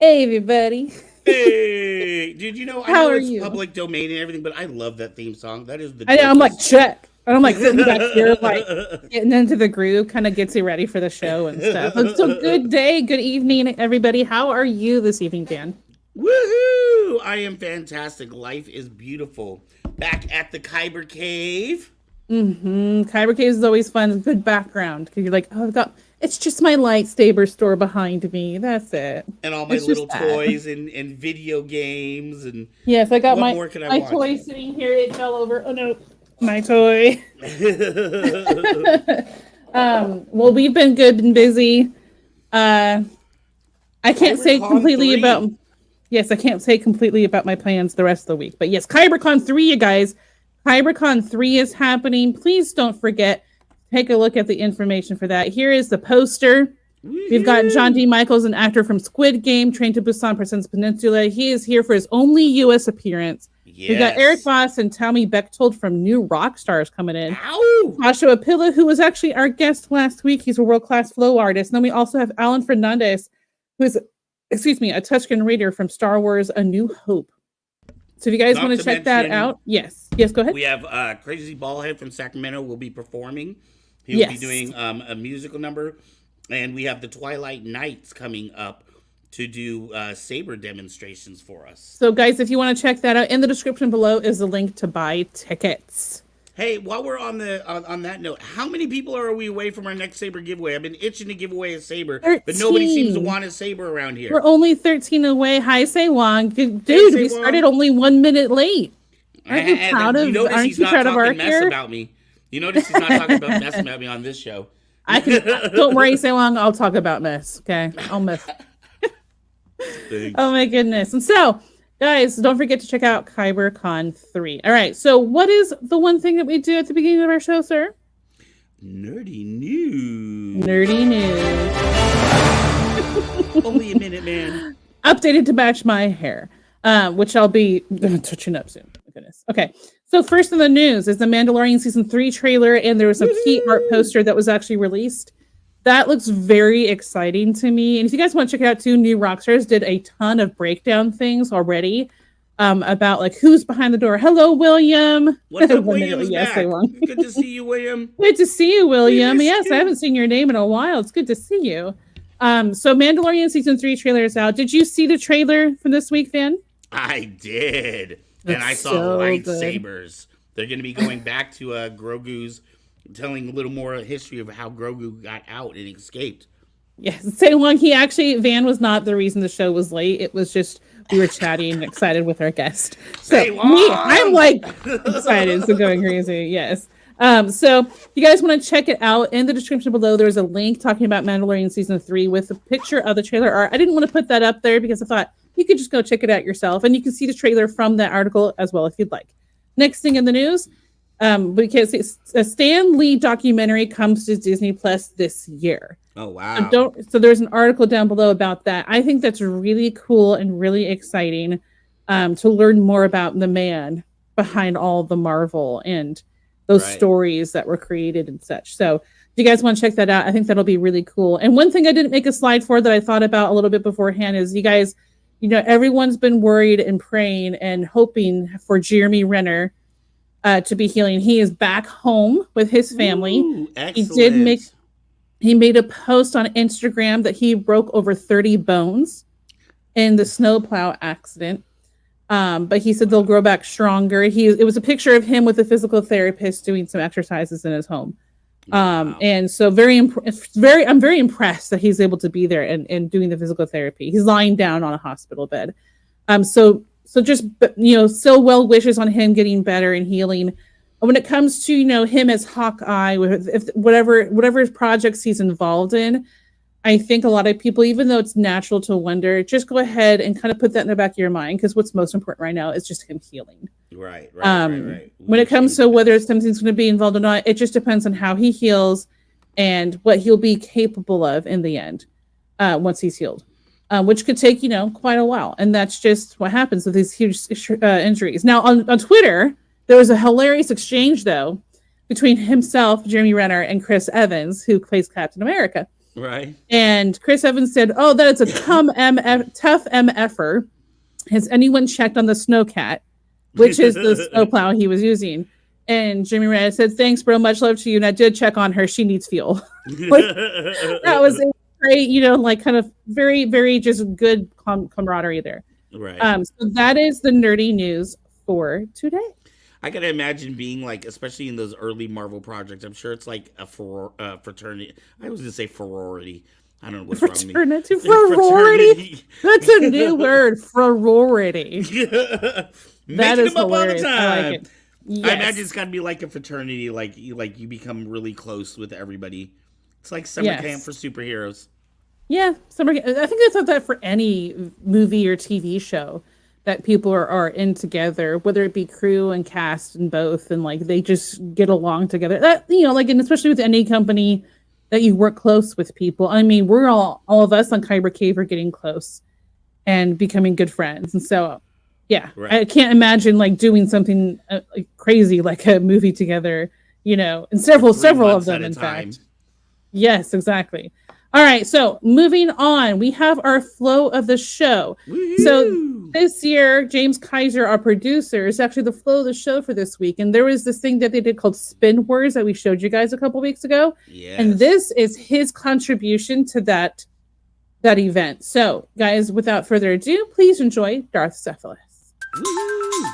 Hey, everybody. Hey, dude, I How know are it's you? public domain and everything, but I love that theme song. That is the I know, I'm like, dopest. check. And I'm like sitting back here, like getting into the groove, kind of gets you ready for the show and stuff. So, good day, good evening, everybody. How are you this evening, Dan? Woohoo! I am fantastic. Life is beautiful. Back at the Kyber Cave. Kyber Cave is always fun. Good background because you're like, oh, I've got. It's just my lightsaber store behind me. That's it. And all my It's little just that. toys and video games. And Yes, I got what my more can I my want? toy sitting here. It fell over. Oh no, my toy. Well, we've been good and busy. Uh, I can't Kyber say Con completely about. 3. Yes, I can't say completely about my plans the rest of the week, but yes, Kyber Con 3, you guys. Kyber Con 3 is happening. Please don't forget. Take a look at the information for that. Here is the poster. We've got John Woohoo! D. Michaels, an actor from Squid Game, Train to Busan presents Peninsula. He is here for his only U.S. appearance. We've got Eric Yes. Voss and Tommy Bechtold from New Rock Stars coming in. Ow! Joshua Pilla, who was actually our guest last week. He's a world-class flow artist. And then we also have Alan Fernandez, who is, a touchscreen reader from Star Wars A New Hope. So if you guys Not want to to check that mention, out, yes. Yes, go ahead. we have Crazy Ballhead from Sacramento will be performing. He will be Yes. doing a musical number. And we have the Twilight Knights coming up to do saber demonstrations for us. So guys, if you want to check that out, in the description below is a link to buy tickets. Hey, while we're on that note, how many people are we away from our next saber giveaway? I've been itching to give away a saber, but nobody seems to 13. want a saber around We're here. only 13 away. Hi, Say Wong. Dude, Hey, we Saywong. started only 1 minute late. Aren't you And proud you of notice aren't he's you not proud of our talking mess hair? about me. You notice he's not talking about mess about me on this show. I can don't worry, Say Wong, I'll talk about mess. Okay. I'll mess. Oh Thanks. my goodness. And so, guys, don't forget to check out Kyber Con 3. All right. So what is the one thing that we do at the beginning of our show, sir? Nerdy news. Nerdy news. Only a minute, man. Updated to match my hair, which I'll be touching up soon. My goodness. Okay. So first in the news is the Mandalorian season 3 trailer, and there was a key art poster that was actually released. That looks very exciting to me. And if you guys want to check it out too, New Rockstars did a ton of breakdown things already about like who's behind the door. Hello, William. What's up, 1 minute. William's Yes, back. they won. Good to see you, William. Good to see you, William. We Yes, missed I you. haven't seen your name in a while. It's good to see you. So Mandalorian season 3 trailer is out. Did you see the trailer from this week, Van? I did. And That's I saw so lightsabers. They're going to be going back to Grogu's, telling a little more history of how Grogu got out and escaped. Yes, say one. He actually Van was not the reason the show was late. It was just we were chatting and excited with our guest. So Say me, Long! I'm like excited, so going crazy. Yes. So if you guys want to check it out, in the description below, there's a link talking about Mandalorian season 3 with a picture of the trailer art. I didn't want to put that up there because I thought you could just go check it out yourself, and you can see the trailer from that article as well if you'd like. Next thing in the news, because a Stan Lee documentary comes to Disney Plus this year. Oh, wow. So there's an article down below about that. I think that's really cool and really exciting to learn more about the man behind all the Marvel and those stories that were created and such. So if you guys want to check that out, I think that'll be really cool. And one thing I didn't make a slide for that I thought about a little bit beforehand is you guys, everyone's been worried and praying and hoping for Jeremy Renner to be healing. He is back home with his family. Ooh, excellent. He made a post on Instagram that he broke over 30 bones in the snowplow accident. But he said they'll grow back stronger. It was a picture of him with a physical therapist doing some exercises in his home. Wow. And so I'm very impressed that he's able to be there and doing the physical therapy. He's lying down on a hospital bed. So just, still well wishes on him getting better and healing. When it comes to, him as Hawkeye, if whatever projects he's involved in, I think a lot of people, even though it's natural to wonder, just go ahead and kind of put that in the back of your mind, because what's most important right now is just him healing. Right. When it comes to whether something's going to be involved or not, it just depends on how he heals and what he'll be capable of in the end once he's healed, which could take, quite a while. And that's just what happens with these huge injuries. Now, on Twitter, there was a hilarious exchange, though, between himself, Jeremy Renner, and Chris Evans, who plays Captain America. Right. And Chris Evans said, "Oh, that is a tough MFer. Has anyone checked on the Snowcat, which is the snowplow he was using?" And Jimmy Red said, "Thanks, bro. Much love to you. And I did check on her. She needs fuel." That was a great, like kind of very, very just good camaraderie there. Right. So that is the nerdy news for today. I gotta imagine being like, especially in those early Marvel projects, I'm sure it's like a fraternity. I was gonna say sorority. I don't know what's wrong with me. Fraternity. That's a new word. Sorority. That is hilarious. I like it. Yes. I imagine it's got to be like a fraternity, like you become really close with everybody. It's like summer camp for superheroes. Yeah, summer camp. I think it's like that for any movie or TV show that people are in together, whether it be crew and cast and both, and like they just get along together. That like, and especially with any company that you work close with people. I mean, we're all of us on Kyber Cave are getting close and becoming good friends, and so. Yeah, right. I can't imagine like doing something like crazy like a movie together, and several of them, in fact. Yes, exactly. All right, so moving on, we have our flow of the show. Woo-hoo! So this year, James Kaiser, our producer, is actually the flow of the show for this week. And there was this thing that they did called Spin Words that we showed you guys a couple weeks ago. Yes. And this is his contribution to that event. So, guys, without further ado, please enjoy Darth Cephalus. Woo!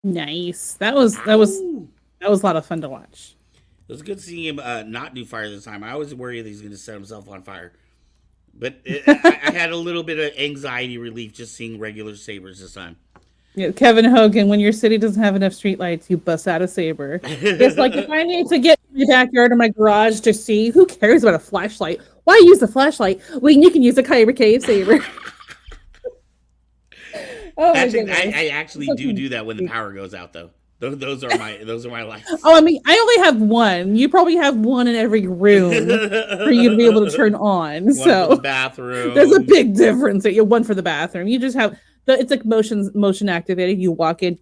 Nice. That was a lot of fun to watch. It was good seeing him not do fire this time. I was worried that he's going to set himself on fire, but I had a little bit of anxiety relief just seeing regular sabers this time. Yeah, Kevin Hogan, when your city doesn't have enough streetlights, you bust out a saber. It's like, if I need to get in my backyard or my garage to see, who cares about a flashlight? Why use a flashlight when you can use a Kyber Cave saber? I actually do that when the power goes out, though. Those are my lights. Oh, I mean, I only have one. You probably have one in every room for you to be able to turn on. One for the bathroom. There's a big difference. You one for the bathroom. You just have it's like motion activated. You walk in,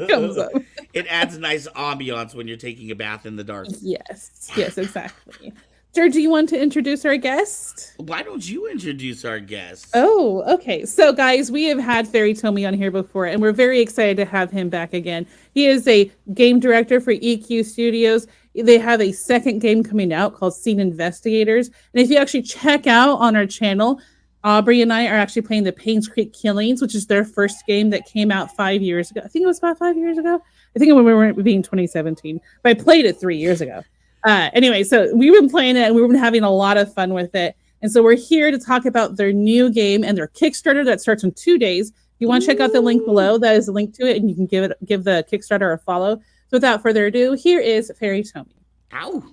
comes up. It adds nice ambiance when you're taking a bath in the dark. Yes, exactly. Sir, do you want to introduce our guest? Why don't you introduce our guest? Oh, okay. So, guys, we have had Fery Tomi on here before, and we're very excited to have him back again. He is a game director for EQ Studios. They have a second game coming out called Scene Investigators. And if you actually check out on our channel, Aubrey and I are actually playing the Paynes Creek Killings, which is their first game that came out 5 years ago. I think it was about 5 years ago. I think it was being 2017, but I played it 3 years ago. Anyway, so we've been playing it and we've been having a lot of fun with it. And so we're here to talk about their new game and their Kickstarter that starts in 2 days. If you want to check out the link below, that is a link to it, and you can give the Kickstarter a follow. So without further ado, here is Fery Tomi. Ow.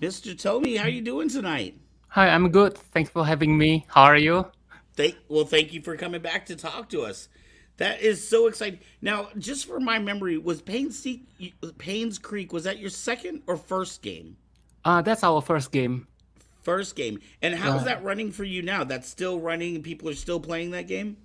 Mr. Tomi, how you doing tonight? Hi, I'm good. Thanks for having me. How are you? Thank you for coming back to talk to us. That is so exciting. Now, just for my memory, was Payne's Creek, was that your second or first game? That's our first game. First game. And how's Right. that running for you now? That's still running and people are still playing that game?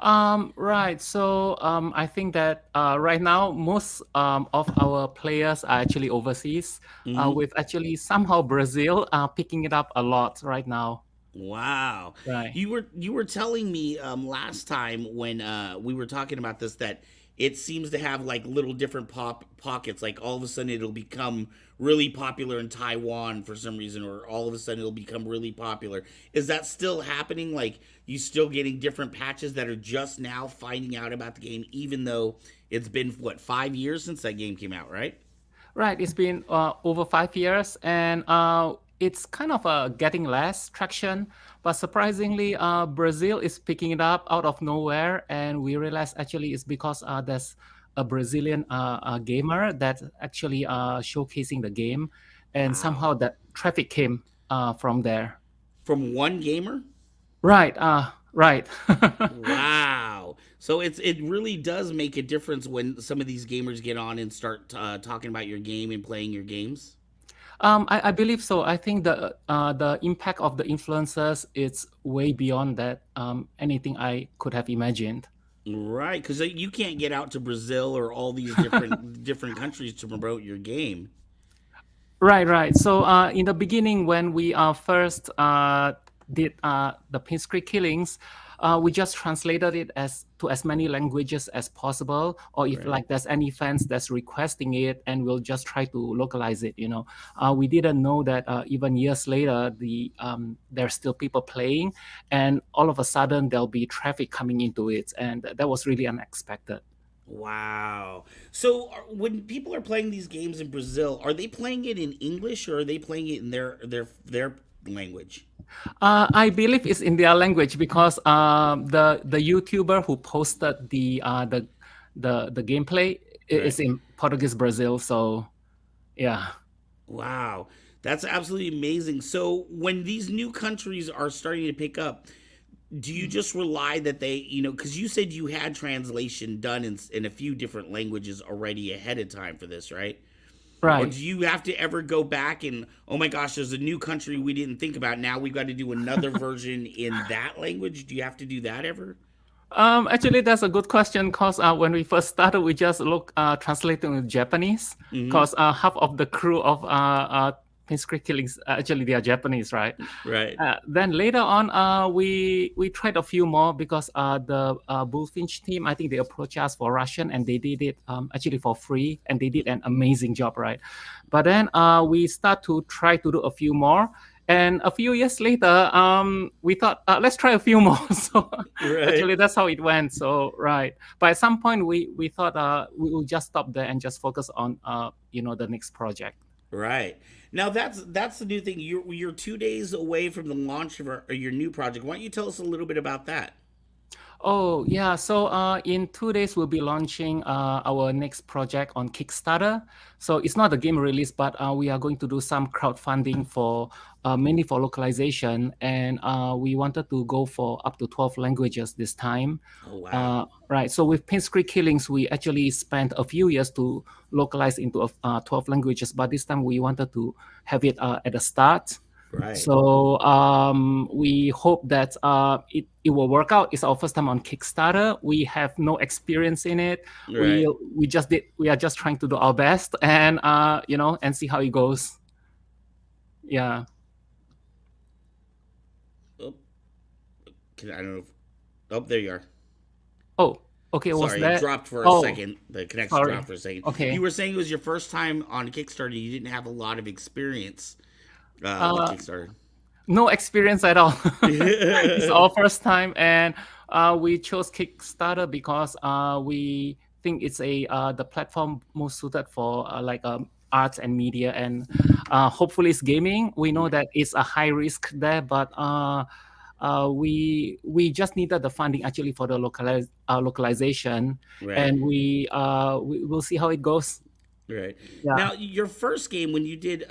Right. I think that right now most of our players are actually overseas. Mm-hmm. With actually somehow Brazil picking it up a lot right now. Wow. Right. You were telling me last time when we were talking about this that it seems to have like little different pop pockets. Like all of a sudden it'll become really popular in Taiwan for some reason, or all of a sudden it'll become really popular. Is that still happening? Like you still getting different patches that are just now finding out about the game, even though it's been what 5 years since that game came out, right? Right. It's been over 5 years, and it's kind of getting less traction. But surprisingly, Brazil is picking it up out of nowhere, and we realize actually it's because there's a Brazilian gamer that's actually showcasing the game, and Wow. somehow that traffic came from there. From one gamer? Right. Right. Wow. So it really does make a difference when some of these gamers get on and start talking about your game and playing your games. I believe so. I think the impact of the influencers is way beyond that anything I could have imagined. Right, because you can't get out to Brazil or all these different countries to promote your game. Right, right. In the beginning, when we first did the Pinstrick killings, we just translated it as to as many languages as possible, or if Right. like there's any fans that's requesting it, and we'll just try to localize it. We didn't know that even years later, there's still people playing, and all of a sudden there'll be traffic coming into it, and that was really unexpected. Wow. So when people are playing these games in Brazil, are they playing it in English or are they playing it in their language? I believe it's in their language because the YouTuber who posted the gameplay is Right. in Portuguese Brazil. So yeah. Wow. That's absolutely amazing. So when these new countries are starting to pick up, do you just rely that because you said you had translation done in a few different languages already ahead of time for this, right? Or Right. do you have to ever go back and, oh my gosh, there's a new country we didn't think about. Now we've got to do another version in that language? Do you have to do that ever? Actually, that's a good question because when we first started, we just look translating to Japanese Mm because half of the crew of Pinstrick Killings actually they are Japanese, right? hmm. Right. Then later on, we tried a few more because the Bullfinch team, I think they approached us for Russian and they did it actually for free and they did an amazing job, right? But then we start to try to do a few more. And a few years later, we thought, let's try a few more. So Right. actually, that's how it went. So right, but at some point, we thought we will just stop there and just focus on the next project. Right. Now that's the new thing. You're 2 days away from the launch of your new project. Why don't you tell us a little bit about that? Oh, yeah. In 2 days, we'll be launching our next project on Kickstarter. So it's not a game release, but we are going to do some crowdfunding for mainly for localization. And we wanted to go for up to 12 languages this time. Oh wow. Right. So with Pinscree Killings, we actually spent a few years to localize into 12 languages, but this time we wanted to have it at the start. Right. So we hope that it will work out. It's our first time on Kickstarter. We have no experience in it. We Right. we just did. We are just trying to do our best and and see how it goes. Yeah. Oh, I don't know. Oh, there you are. Oh, okay. Was Sorry, it that? dropped for a Oh, second. The connection dropped sorry. for a second. You Okay. were saying it was your first time on Kickstarter. You didn't have a lot of experience with Uh, Kickstarter. no experience at all. It's our first time, and we chose Kickstarter because we think it's the platform most suited for arts and media, and hopefully it's gaming. We know that it's a high risk there, but we just needed the funding actually for the localization, Right. and we will see how it goes. Right. Yeah. Now, your first game when you did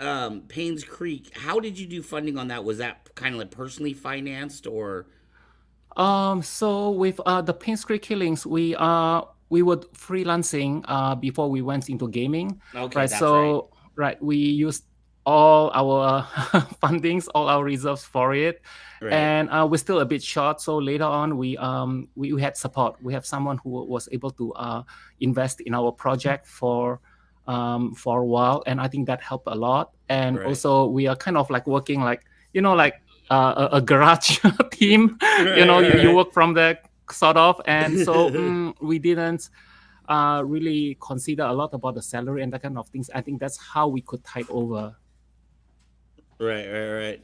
Payne's Creek, how did you do funding on that? Was that kind of like personally financed or? So with the Pinstrick Killings, we were freelancing before we went into gaming, Okay, right? that's right. So right, we used all our fundings, all our reserves for it, Right. and we're still a bit short. So later on, we had support. We have someone who was able to invest in our project for a while, and I think that helped a lot. And Right. also, we are kind of like working like like a garage team. Right. You Right. work from there sort of, and so we didn't really consider a lot about the salary and that kind of things. I think that's how we could tide over. Right. Right. Right.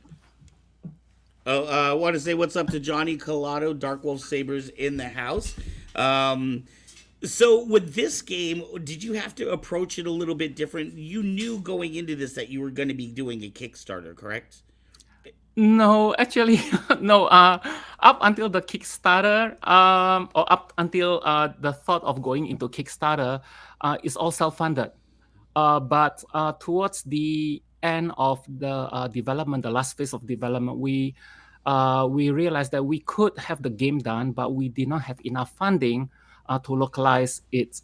Oh, I want to say what's up to Johnny Collado, Dark Wolf Sabers in the house. So with this game, did you have to approach it a little bit different? You knew going into this that you were going to be doing a Kickstarter, correct? No, actually, no. Up until the Kickstarter, or up until the thought of going into Kickstarter, is all self-funded. But towards the end of the development, the last phase of development, we realized that we could have the game done, but we did not have enough funding to localize it.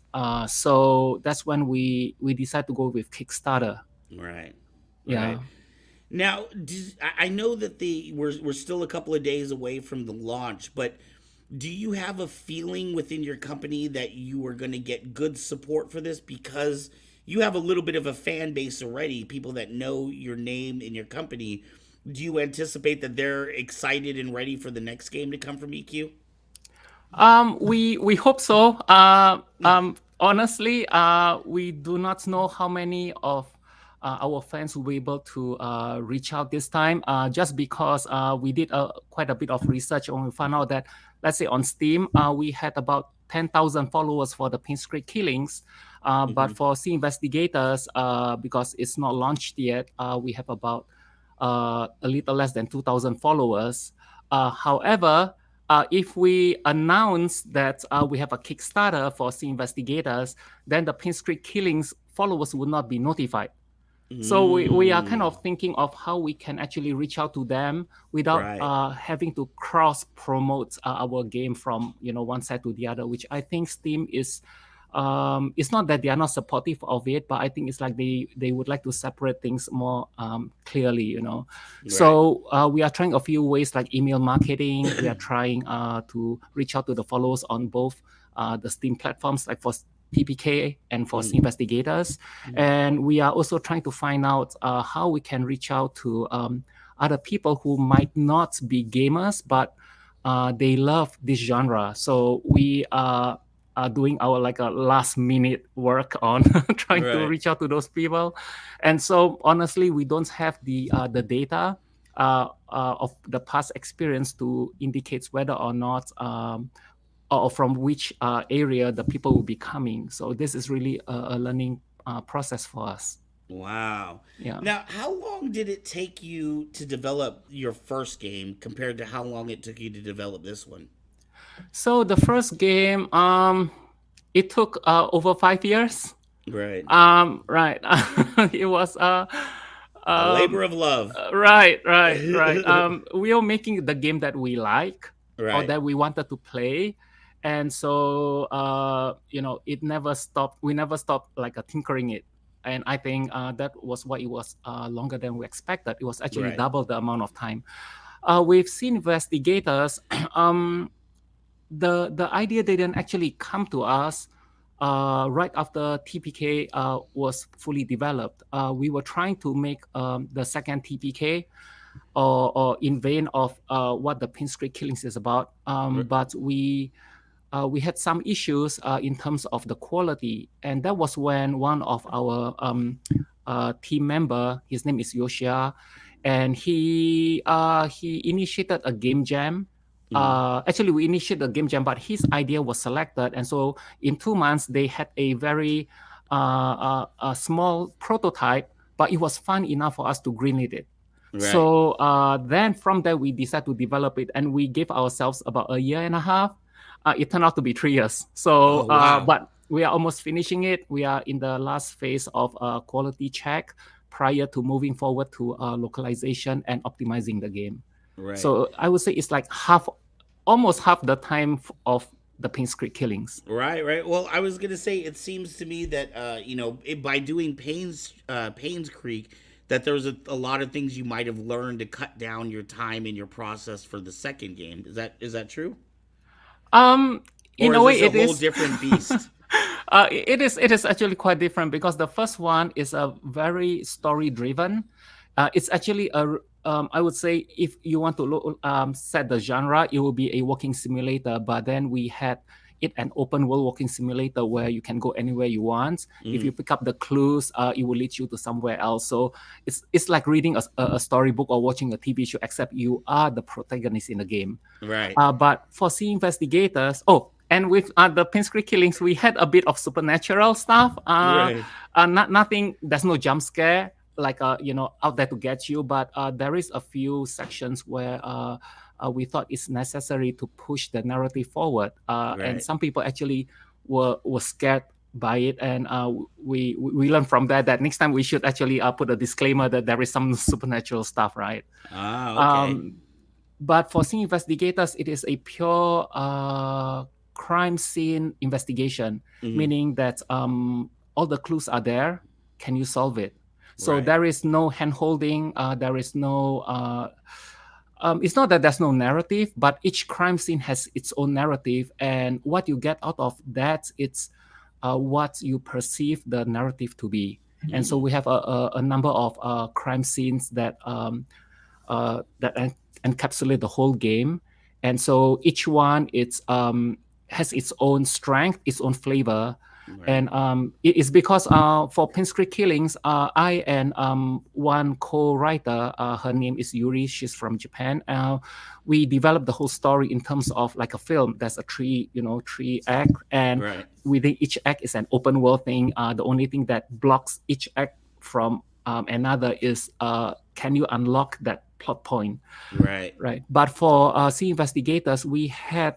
So that's when we decided to go with Kickstarter. Right. Yeah. Right. Now, I know that we're still a couple of days away from the launch, but do you have a feeling within your company that you are going to get good support for this because you have a little bit of a fan base already, people that know your name and your company? Do you anticipate that they're excited and ready for the next game to come from EQ? We hope so. Honestly, we do not know how many of our fans will be able to reach out this time. Just because we did quite a bit of research and we found out that, let's say on Steam, we had about 10,000 followers for the Pinstrick Killings. But for Sea Investigators, because it's not launched yet, we have about a little less than 2,000 followers. However, if we announce that we have a Kickstarter for Sea Investigators, then the Pinstrick Killings followers would not be notified. So we are kind of thinking of how we can actually reach out to them without Right. having to cross promote our game from one side to the other, which I think Steam is. It's not that they are not supportive of it, but I think it's like they would like to separate things more clearly, Right. So we are trying a few ways like email marketing. We are trying to reach out to the followers on both the Steam platforms, like for TPK and for Investigators. And we are also trying to find out how we can reach out to other people who might not be gamers, but they love this genre. So we are doing our like a last minute work on trying to Right. reach out to those people. And so honestly, we don't have the data of the past experience to indicate whether or not or from which area the people will be coming. So this is really a learning process for us. Wow. Yeah. Now, how long did it take you to develop your first game compared to how long it took you to develop this one? So the first game, it took over 5 years. Right. Right. It was A labor of love. right. We are making the game that we like or Right. that we wanted to play, and so it never stopped. We never stopped like tinkering it, and I think that was why it was longer than we expected. It was actually Right. double the amount of time. We've seen Investigators. The idea didn't actually come to us right after TPK was fully developed. We were trying to make the second TPK or in vein of what the Pinstrick Killings is about, but we had some issues in terms of the quality, and that was when one of our team member, his name is Yoshia, and he initiated a game jam. Actually, we initiated a game jam, but his idea was selected, and so in 2 months they had a very a small prototype, but it was fun enough for us to greenlit it. Right. So then from there we decided to develop it, and we gave ourselves about a year and a half. It turned out to be 3 years. So, Oh, wow. we are almost finishing it. We are in the last phase of quality check prior to moving forward to localization and optimizing the game. Right. So I would say it's like almost half the time of the Pins Creek killings. Right. Well, I was gonna say it seems to me that by doing Payne's Creek, that there's a lot of things you might have learned to cut down your time and your process for the second game. Is that true? In Or a is way, this a it whole is. different beast? It is actually quite different because the first one is a very story driven. It's actually I would say if you want to set the genre, it will be a walking simulator. But then we had it an open world walking simulator where you can go anywhere you want. If you pick up the clues, it will lead you to somewhere else. So it's like reading a storybook or watching a TV show, except you are the protagonist in the game. Right. But for Sea Investigators, and with the Pins Creek killings, we had a bit of supernatural stuff. Right. Nothing. There's no jump scare like out there to get you, but there is a few sections where we thought it's necessary to push the narrative forward, and Right. some people actually were scared by it, and we learned from that next time we should actually put a disclaimer that there is some supernatural stuff, right? Okay. But for Sea Investigators, it is a pure crime scene investigation, meaning that all the clues are there. Can you solve it? So Right. there is no hand-holding. There is no... it's not that there's no narrative, but each crime scene has its own narrative. And what you get out of that, it's what you perceive the narrative to be. And so we have a number of crime scenes that encapsulate the whole game. And so each one has its own strength, its own flavor. Right. And it is because for Pins Creek Killings, I and one co-writer, her name is Yuri, she's from Japan. We developed the whole story in terms of like a film. There's a three act, and Right. within each act is an open world thing. The only thing that blocks each act from another is can you unlock that plot point? Right. Right. But for Sea Investigators, we had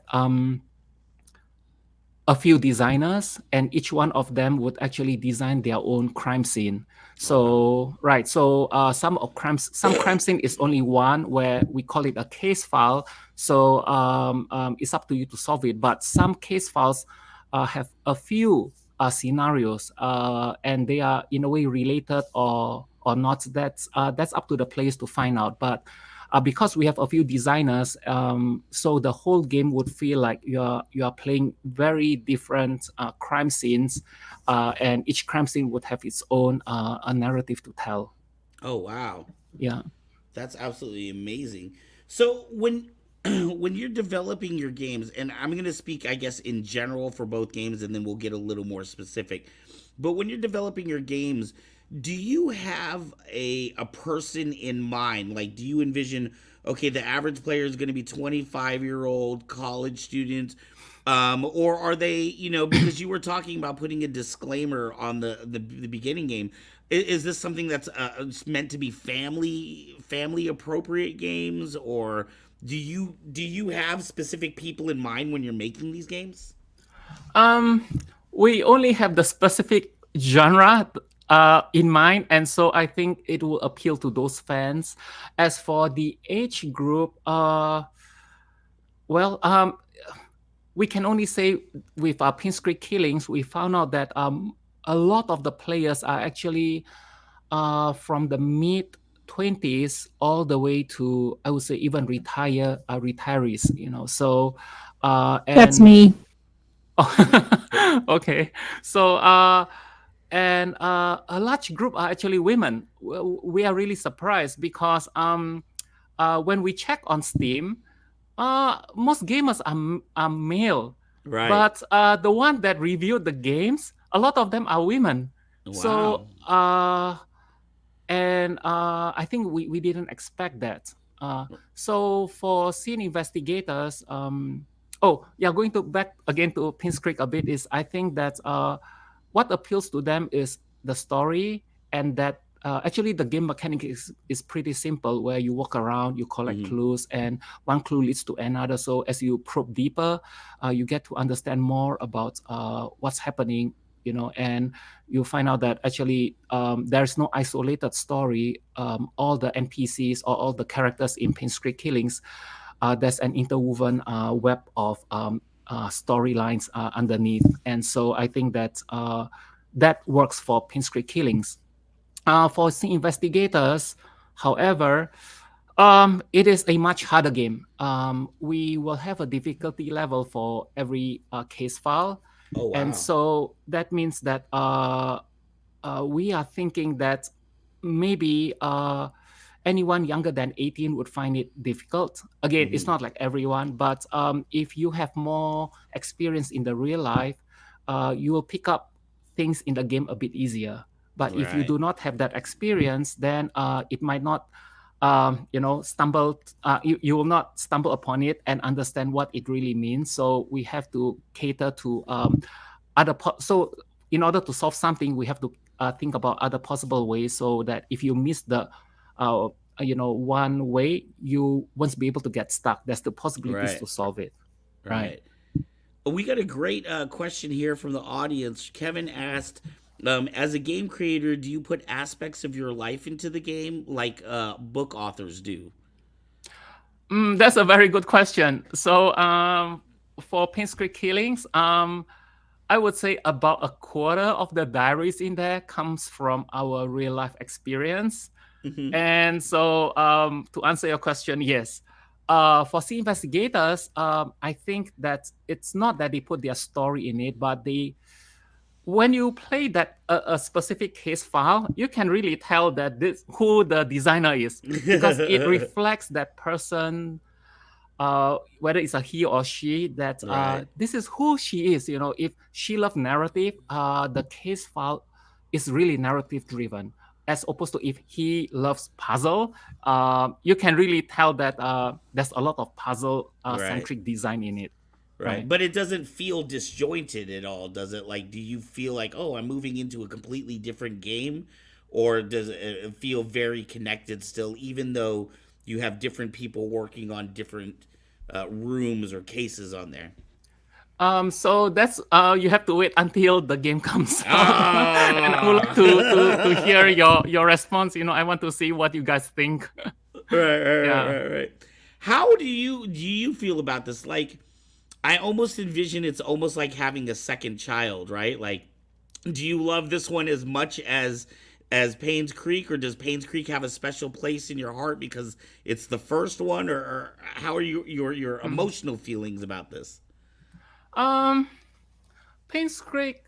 a few designers, and each one of them would actually design their own crime scene. So right, so some crime scene is only one where we call it a case file. So it's up to you to solve it. But some case files have a few scenarios, and they are in a way related or not. That's up to the players to find out. But because we have a few designers, so the whole game would feel like you are playing very different crime scenes, and each crime scene would have its own a narrative to tell. Oh wow. Yeah. That's absolutely amazing. So when when you're developing your games, and I'm going to speak, I guess, in general for both games, and then we'll get a little more specific. But when you're developing your games, do you have a person in mind? Like, do you envision, okay, the average player is going to be 25-year-old college student, or are they, because you were talking about putting a disclaimer on the beginning game. Is this something that's meant to be family appropriate games, or do you have specific people in mind when you're making these games? We only have the specific genre in mind, and so I think it will appeal to those fans. As for the age group, we can only say with our Pins Creek Killings, we found out that a lot of the players are actually from the mid 20s all the way to, I would say, even retirees. So That's and me. okay, so and a large group are actually women. We are really surprised because when we check on Steam, most gamers are male, Right. but the one that reviewed the games, a lot of them are women. Wow. So I think we didn't expect that. So for Scene Investigators, going to back again to Pins Creek a bit, is I think that what appeals to them is the story, and that actually the game mechanic is pretty simple, where you walk around, you collect clues, and one clue leads to another. So as you probe deeper, you get to understand more about what's happening, and you find out that actually there's no isolated story. All the NPCs or all the characters in Pain's Creek Killings, there's an interwoven web of storylines underneath. And so I think that that works for Pain's Creek Killings. For Sea Investigators, however, it is a much harder game. We will have a difficulty level for every case file. Oh, wow. And so that means that we are thinking that maybe anyone younger than 18 would find it difficult. Again, it's not like everyone, but if you have more experience in the real life, you will pick up things in the game a bit easier. But if you do not have that experience, then it might not, stumble. You will not stumble upon it and understand what it really means. So we have to cater to other. So in order to solve something, we have to think about other possible ways, so that if you miss the one way, you won't be able to get stuck. There's the possibilities to solve it. Right. We got a great question here from the audience. Kevin asked, as a game creator, do you put aspects of your life into the game like book authors do? That's a very good question. So for Pain's Creek Killings, I would say about a quarter of the diaries in there comes from our real life experience. And so to answer your question, yes. For Sea Investigators, I think that it's not that they put their story in it, but when you play that a specific case file, you can really tell that who the designer is, because it reflects that person, whether it's a he or she, that this is who she is. If she loves narrative, the case file is really narrative driven, as opposed to if he loves puzzle. You can really tell that there's a lot of puzzle centric design in it. Right. But it doesn't feel disjointed at all, does it? Like, do you feel like, oh, I'm moving into a completely different game? Or does it feel very connected still, even though you have different people working on different rooms or cases on there? So that's you have to wait until the game comes out. And I would like to hear your response. I want to see what you guys think. Right. How do you feel about this? Like, I almost envision it's almost like having a second child, right? Like, do you love this one as much as Pain's Creek, or does Pain's Creek have a special place in your heart because it's the first one, or how are your emotional feelings about this? Pain's Creek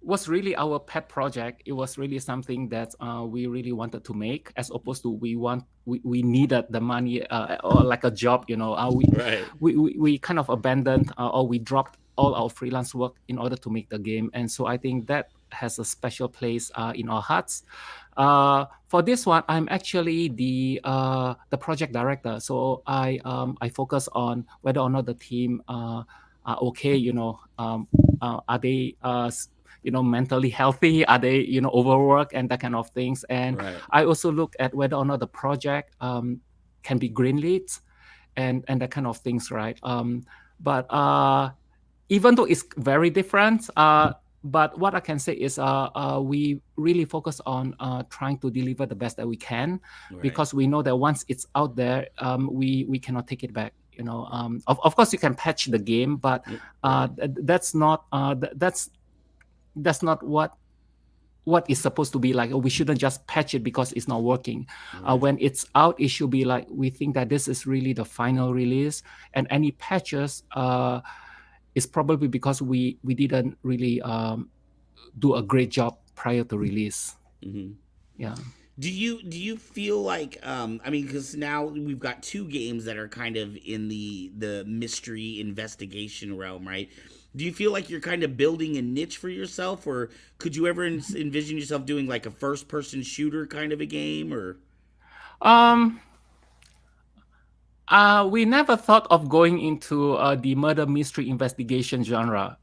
was really our pet project. It was really something that we really wanted to make, as opposed to we needed the money or like a job. We kind of abandoned or we dropped all our freelance work in order to make the game, and so I think that has a special place in our hearts. For this one, I'm actually the project director, so I focus on whether or not the team are okay. Are they mentally healthy? Are they overworked and that kind of things? And I also look at whether or not the project can be greenlit and that kind of things, right? But even though it's very different, but what I can say is we really focus on trying to deliver the best that we can, because we know that once it's out there, we cannot take it back. Of course you can patch the game, but that's not what is supposed to be like. We shouldn't just patch it because it's not working. When it's out, it should be like, we think that this is really the final release, and any patches is probably because we didn't really do a great job prior to release. Yeah. Do you feel like because now we've got two games that are kind of in the mystery investigation realm, right? Do you feel like you're kind of building a niche for yourself, or could you ever envision yourself doing like a first person shooter kind of a game, or? We never thought of going into the murder mystery investigation genre.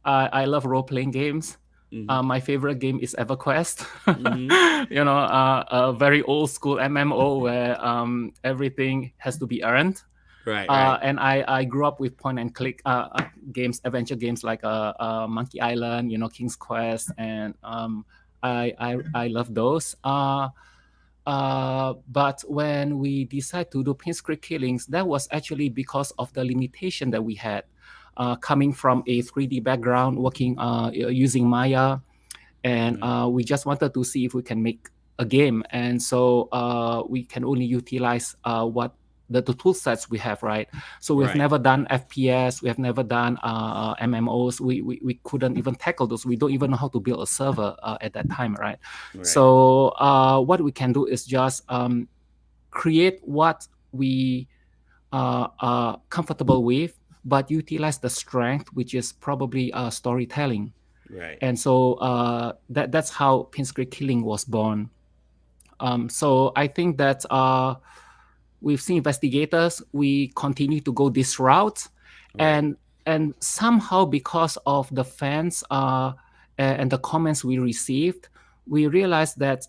I love role playing games. Mm-hmm. My favorite game is EverQuest. Mm-hmm. A very old school MMO where everything has to be earned. Right, right, And I grew up with point and click games, adventure games like Monkey Island, King's Quest, and I love those. But when we decided to do Pinstripe Killings, that was actually because of the limitation that we had. Coming from a 3D background, working using Maya, and we just wanted to see if we can make a game. And so we can only utilize what the tool sets we have, right? So we've right, never done FPS, we have never done MMOs. We couldn't even tackle those. We don't even know how to build a server at that time, right? right. So what we can do is just create what we are comfortable with, but utilize the strength, which is probably storytelling. Right. And so that's how Pinstripe Killing was born. So I think that we've seen Investigators, we continue to go this route, Right. and somehow because of the fans and the comments we received, we realized that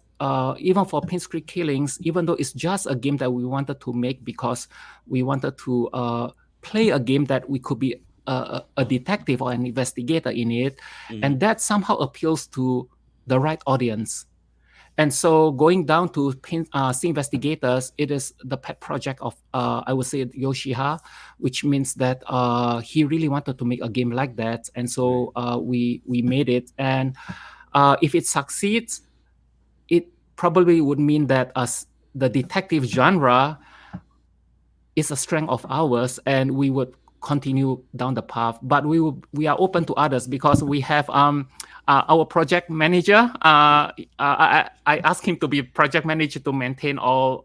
even for Pinstripe Killings, even though it's just a game that we wanted to make because we wanted to play a game that we could be a detective or an investigator in it, and that somehow appeals to the right audience. And so going down to Sea Investigators, it is the pet project of, I would say, Yoshiha, which means that he really wanted to make a game like that. And so we made it. And if it succeeds, it probably would mean that the detective genre is a strength of ours, and we would continue down the path. But we are open to others because we have our project manager. I asked him to be project manager to maintain all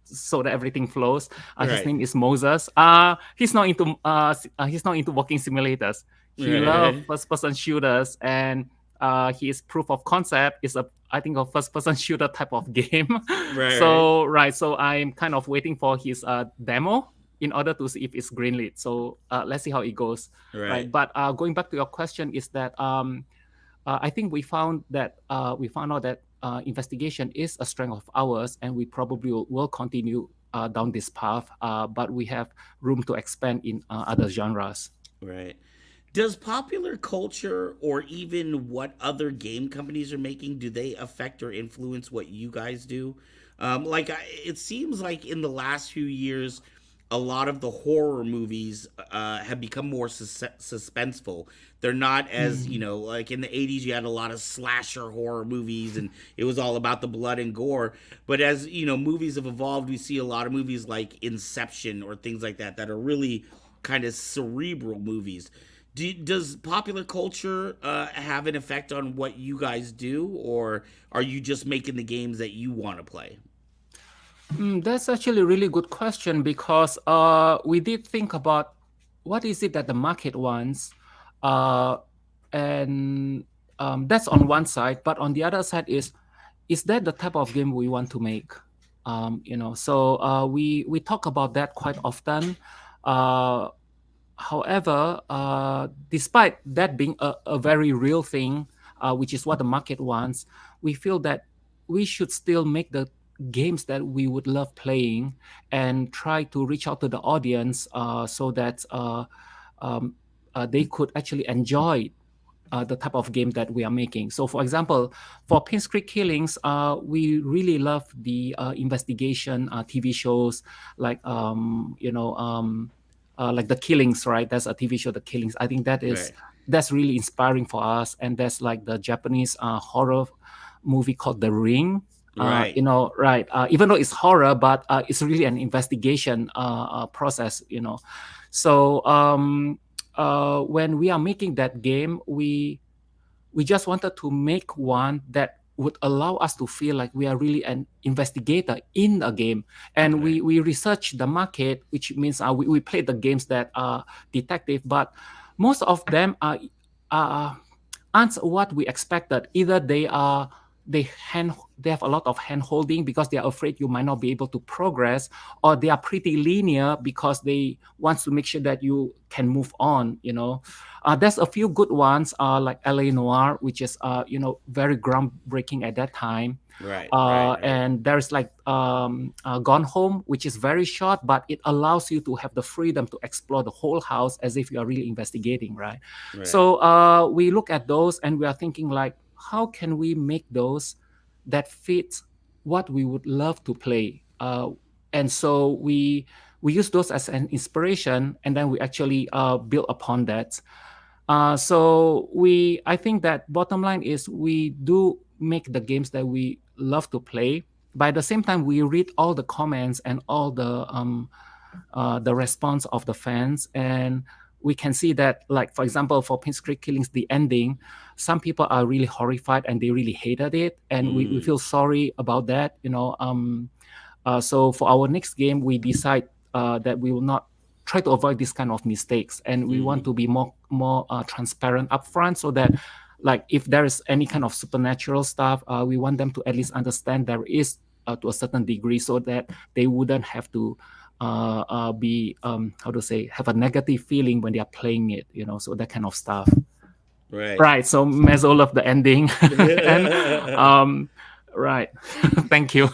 so that everything flows. His name is Moses. He's not into walking simulators. He loves first-person shooters, and his proof of concept is I think a first-person shooter type of game. So I'm kind of waiting for his demo in order to see if it's greenlit. So let's see how it goes. Right. But going back to your question is that I think we found out that investigation is a strength of ours, and we probably will continue down this path. But we have room to expand in other genres. Right. Does popular culture or even what other game companies are making, do they affect or influence what you guys do? It seems like in the last few years, a lot of the horror movies have become more suspenseful. They're not as, like in the 80s, you had a lot of slasher horror movies and it was all about the blood and gore. But as, movies have evolved, we see a lot of movies like Inception or things like that are really kind of cerebral movies. Does popular culture have an effect on what you guys do, or are you just making the games that you want to play? That's actually a really good question because we did think about what is it that the market wants, and that's on one side. But on the other side is that the type of game we want to make? So we talk about that quite often. However, despite that being a very real thing, which is what the market wants, we feel that we should still make the games that we would love playing and try to reach out to the audience so that they could actually enjoy the type of game that we are making. So, for example, for Pinstripe Killings, we really love the investigation TV shows like like The Killings, right? That's a TV show, The Killings. I think that's really inspiring for us. And that's like the Japanese horror movie called The Ring. Even though it's horror, but it's really an investigation process. So when we are making that game, we just wanted to make one that would allow us to feel like we are really an investigator in a game. And we research the market, which means we play the games that are detective, but most of them aren't what we expected. Either they are they have a lot of hand holding because they are afraid you might not be able to progress, or they are pretty linear because they want to make sure that you can move on. There's a few good ones like LA Noir, which is very groundbreaking at that time. Right. And there's like Gone Home, which is very short, but it allows you to have the freedom to explore the whole house as if you are really investigating, right? So we look at those and we are thinking like, how can we make those that fit what we would love to play? And so we use those as an inspiration, and then we actually build upon that. I think that bottom line is we do make the games that we love to play. But at the same time, we read all the comments and all the response of the fans, and we can see that, like, for example, for Pinstrick Killings, the ending, some people are really horrified and they really hated it, and we feel sorry about that. So for our next game, we decide that we will not try to avoid this kind of mistakes, and we want to be more transparent upfront, so that, like, if there is any kind of supernatural stuff, we want them to at least understand there is to a certain degree, so that they wouldn't have to be have a negative feeling when they are playing it, so that kind of stuff. Right. So Mezzo loved the ending. And right. Thank you.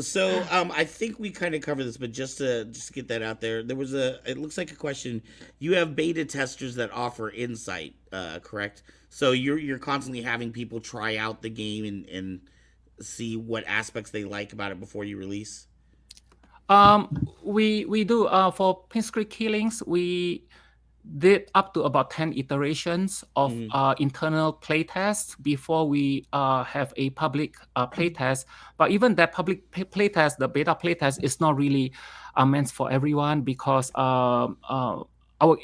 So I think we kind of covered this, but just to get that out there, there was it looks like a question. You have beta testers that offer insight, correct? So you're constantly having people try out the game and see what aspects they like about it before you release. We do for Pinstrick Killings, we did up to about 10 iterations of internal playtests before we have a public playtest. But even that public playtest, the beta playtest, is not really meant for everyone, because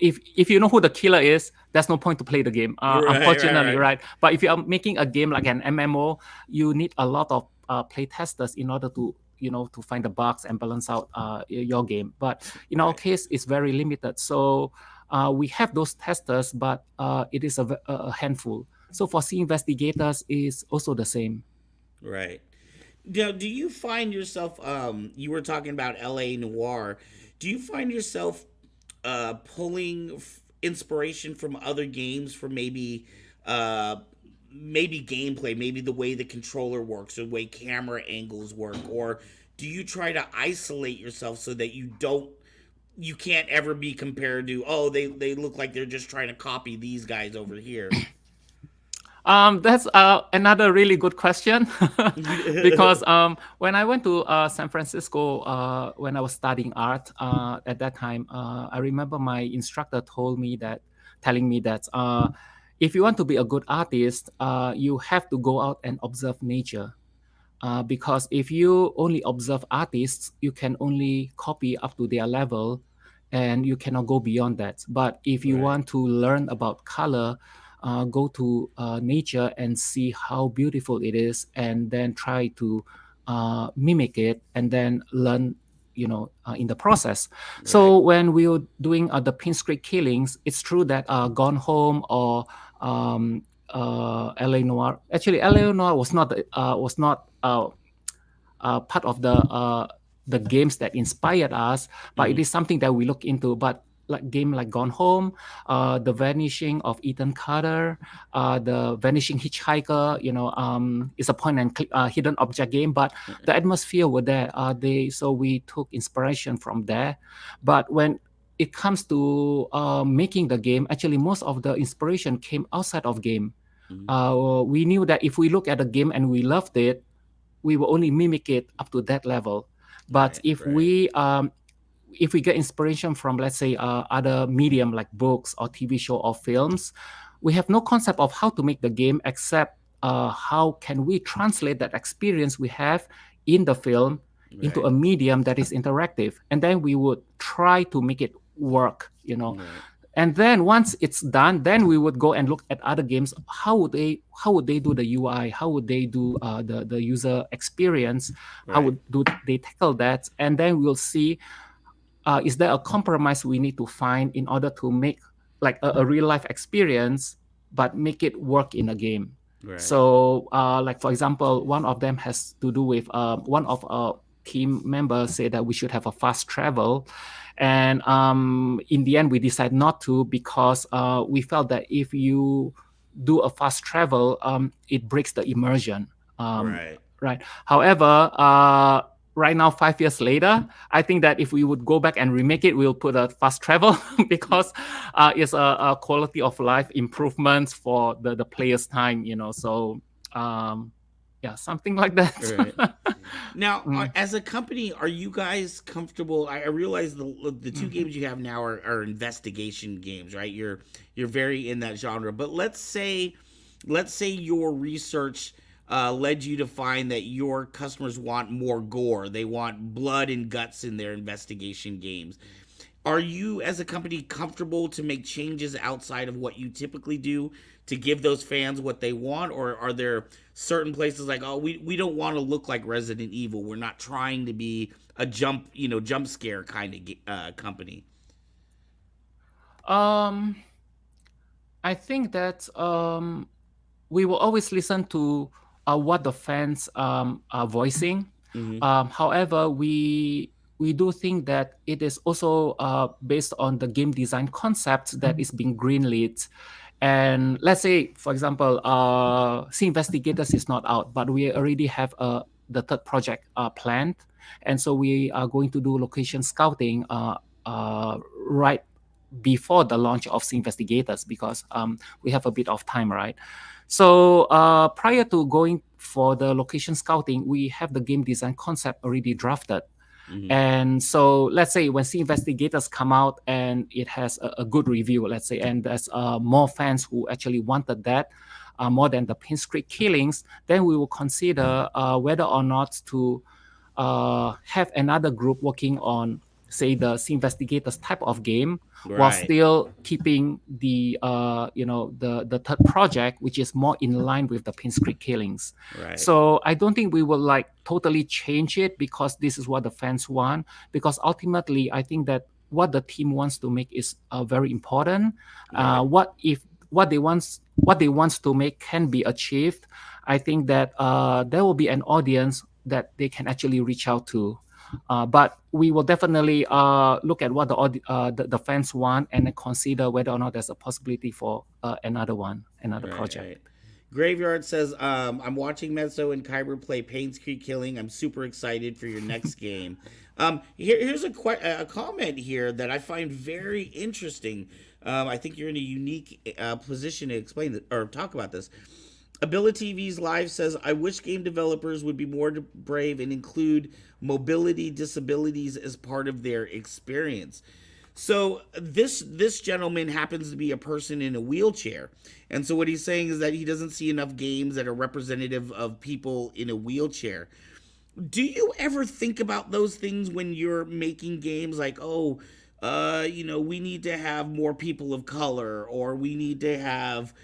if you know who the killer is, there's no point to play the game, unfortunately, right? But if you are making a game like an MMO, you need a lot of playtesters in order to to find the bugs and balance out your game. But in our case, it's very limited. So we have those testers, but it is a handful. So for C investigators is also the same. Right. Now, do you find yourself, you were talking about LA Noir, do you find yourself pulling inspiration from other games for maybe gameplay, maybe the way the controller works or the way camera angles work? Or do you try to isolate yourself so that you can't ever be compared to, oh, they look like they're just trying to copy these guys over here? That's another really good question. Because when I went to San Francisco, when I was studying art at that time, I remember my instructor telling me that if you want to be a good artist, you have to go out and observe nature. Because if you only observe artists, you can only copy up to their level, and you cannot go beyond that. But if you want to learn about color, go to nature and see how beautiful it is, and then try to mimic it, and then learn in the process. So when we were doing the Pinstrick Killings, it's true that Gone Home or LA Noir, actually LA Noir was not part of the games that inspired us, but it is something that we look into. But like game like Gone Home, The Vanishing of Ethan Carter, The Vanishing Hitchhiker, is a point and click hidden object game, but the atmosphere were there. So we took inspiration from there. But when it comes to making the game, actually most of the inspiration came outside of game. We knew that if we look at a game and we loved it, we will only mimic it up to that level. But if we get inspiration from, let's say, other medium like books or TV show or films, we have no concept of how to make the game, except how can we translate that experience we have in the film into a medium that is interactive, and then we would try to make it work, And then once it's done, then we would go and look at other games. How would they do the UI? How would they do the user experience? How would they tackle that? And then we'll see, is there a compromise we need to find in order to make like a real life experience, but make it work in a game? Right. So, like for example, one of them has to do with one of our team members said that we should have a fast travel, and in the end we decided not to because we felt that if you do a fast travel, it breaks the immersion. Right. Right. However, right now, 5 years later, I think that if we would go back and remake it, we'll put a fast travel because it's a quality of life improvements for the player's time, So, yeah, something like that. Right. Now, as a company, are you guys comfortable? I realize the two games you have now are investigation games, right? You're very in that genre. But let's say your research led you to find that your customers want more gore. They want blood and guts in their investigation games. Are you, as a company, comfortable to make changes outside of what you typically do to give those fans what they want, or are there certain places like, oh, we don't want to look like Resident Evil. We're not trying to be a jump scare kind of company. I think that we will always listen to what the fans are voicing. However, we do think that it is also based on the game design concept that is being greenlit. And let's say, for example, Sea Investigators is not out, but we already have the third project planned. And so we are going to do location scouting right before the launch of Sea Investigators because we have a bit of time, right? So prior to going for the location scouting, we have the game design concept already drafted. And so let's say when Sea Investigators come out and it has a good review, let's say, and there's more fans who actually wanted that more than the pinstripe killings, then we will consider whether or not to have another group working on, say, the Sea Investigators type of game, while still keeping the the third project, which is more in line with the pinstripe killings. Right. So I don't think we will like totally change it because this is what the fans want. Because ultimately, I think that what the team wants to make is very important. What they want to make can be achieved, I think that there will be an audience that they can actually reach out to. But we will definitely look at what the fans want and then consider whether or not there's a possibility for another project. Right. Graveyard says, I'm watching Mezzo and Kyber play Payne's Creek Killing. I'm super excited for your next game. Here's a comment here that I find very interesting. I think you're in a unique position to explain or talk about this. AbilityV's Live says, I wish game developers would be more brave and include mobility disabilities as part of their experience. So this gentleman happens to be a person in a wheelchair. And so what he's saying is that he doesn't see enough games that are representative of people in a wheelchair. Do you ever think about those things when you're making games like, we need to have more people of color, or we need to have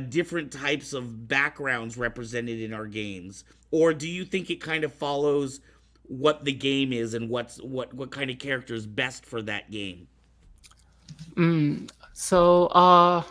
different types of backgrounds represented in our games? Or do you think it kind of follows what the game is and what kind of character is best for that game? So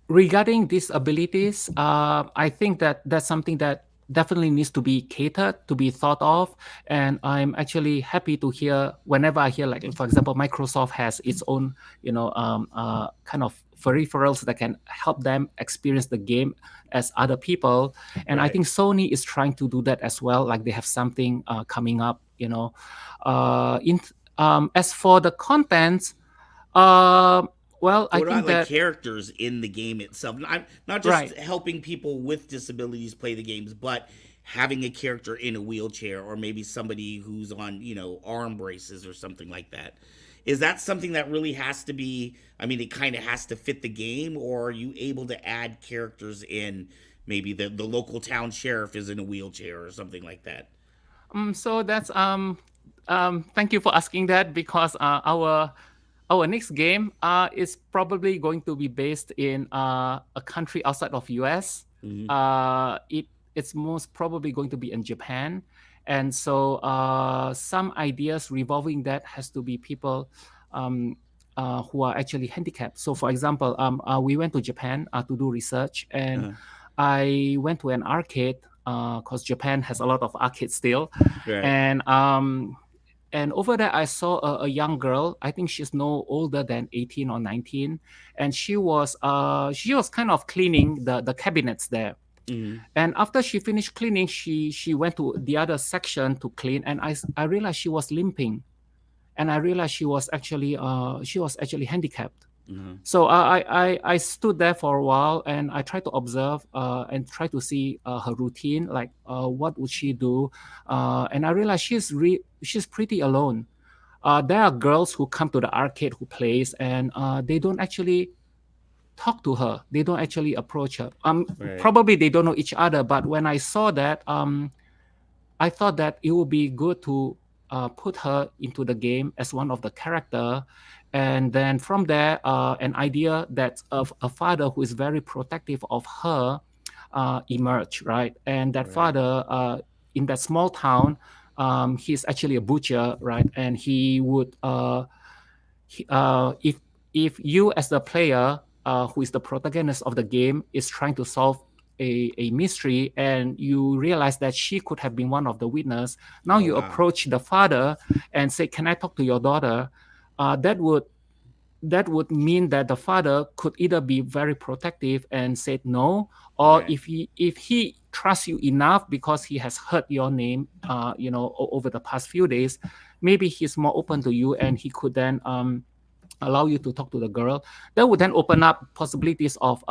regarding disabilities, I think that that's something that definitely needs to be catered, to be thought of. And I'm actually happy to hear whenever I hear, like, for example, Microsoft has its own, kind of peripherals that can help them experience the game as other people. And I think Sony is trying to do that as well. Like they have something coming up, as for the content, well, I think that characters in the game itself, not just helping people with disabilities play the games, but having a character in a wheelchair, or maybe somebody who's on, arm braces or something like that. Is that something that really has to be, it kind of has to fit the game, or are you able to add characters in? Maybe the local town sheriff is in a wheelchair or something like that. So that's thank you for asking that, because our next game is probably going to be based in a country outside of US. It's most probably going to be in Japan. And so some ideas revolving that has to be people who are actually handicapped. So for example, we went to Japan to do research, and I went to an arcade because Japan has a lot of arcades still, Right. and over there I saw a young girl. I think she's no older than 18 or 19, and she was kind of cleaning the cabinets there. Mhm. And after she finished cleaning, she went to the other section to clean, and I realized she was limping, and I realized she was actually handicapped. Mhm. So I stood there for a while, and I tried to observe and try to see her routine, like what would she do, and I realized she's pretty alone. There are girls who come to the arcade who plays, and they don't actually talk to her. They don't actually approach her. Right. Probably they don't know each other. But when I saw that, I thought that it would be good to put her into the game as one of the character, and then from there, an idea that of a father who is very protective of her emerged, right? And that Right. father in that small town, he's actually a butcher, right? And he would if you as the player who is the protagonist of the game is trying to solve a mystery, and you realize that she could have been one of the witnesses, now Oh, you wow. approach the father and say, can I talk to your daughter? That would mean that the father could either be very protective and said no, or Right. if he trusts you enough because he has heard your name over the past few days, maybe he's more open to you, and he could then allow you to talk to the girl. That would then open up possibilities of